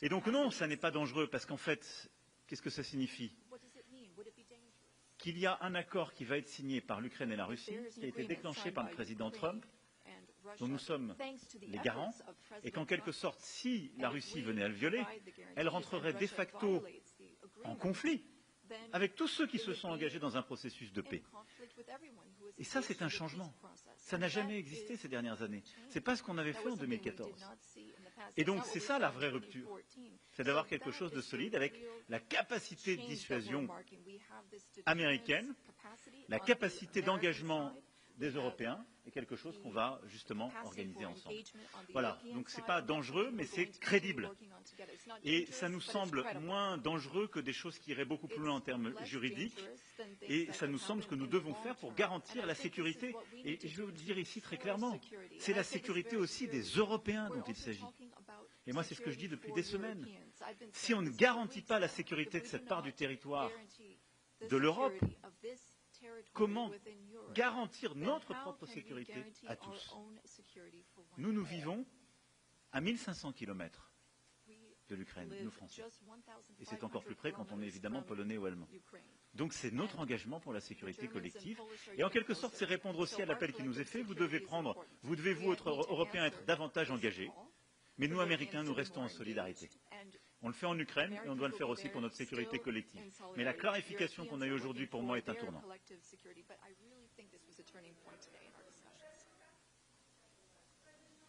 Et donc non, ça n'est pas dangereux, parce qu'en fait, qu'est-ce que ça signifie? Qu'il y a un accord qui va être signé par l'Ukraine et la Russie, qui a été déclenché par le président Trump, dont nous sommes les garants, et qu'en quelque sorte, si la Russie venait à le violer, elle rentrerait de facto en conflit avec tous ceux qui se sont engagés dans un processus de paix. Et ça, c'est un changement. Ça n'a jamais existé ces dernières années. Ce n'est pas ce qu'on avait fait en 2014. Et donc, c'est ça la vraie rupture. C'est d'avoir quelque chose de solide avec la capacité de dissuasion américaine, la capacité d'engagement des Européens, et quelque chose qu'on va justement organiser ensemble. Voilà, donc ce n'est pas dangereux, mais c'est crédible. Et ça nous semble moins dangereux que des choses qui iraient beaucoup plus loin en termes juridiques, et ça nous semble ce que nous devons faire pour garantir la sécurité. Et je vais vous le dire ici très clairement, c'est la sécurité aussi des Européens dont il s'agit. Et moi, c'est ce que je dis depuis des semaines. Si on ne garantit pas la sécurité de cette part du territoire de l'Europe, comment garantir notre propre sécurité à tous? Nous vivons à 1500 km de l'Ukraine, nous Français. Et c'est encore plus près quand on est évidemment polonais ou allemand. Donc c'est notre engagement pour la sécurité collective. Et en quelque sorte, c'est répondre aussi à l'appel qui nous est fait. Vous devez, vous, autres Européens, être davantage engagés. Mais nous, Américains, nous restons en solidarité. On le fait en Ukraine et on doit le faire aussi pour notre sécurité collective. Mais la clarification qu'on a eue aujourd'hui, pour moi, est un tournant.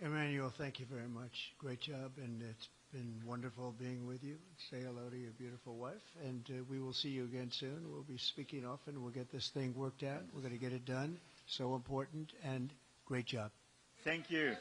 Emmanuel, thank you very much. Great job, and it's been wonderful being with you. Say hello to your beautiful wife, and we will see you again soon. We'll be speaking often. We'll get this thing worked out. We're going to get it done. So important, and great job.
Thank you.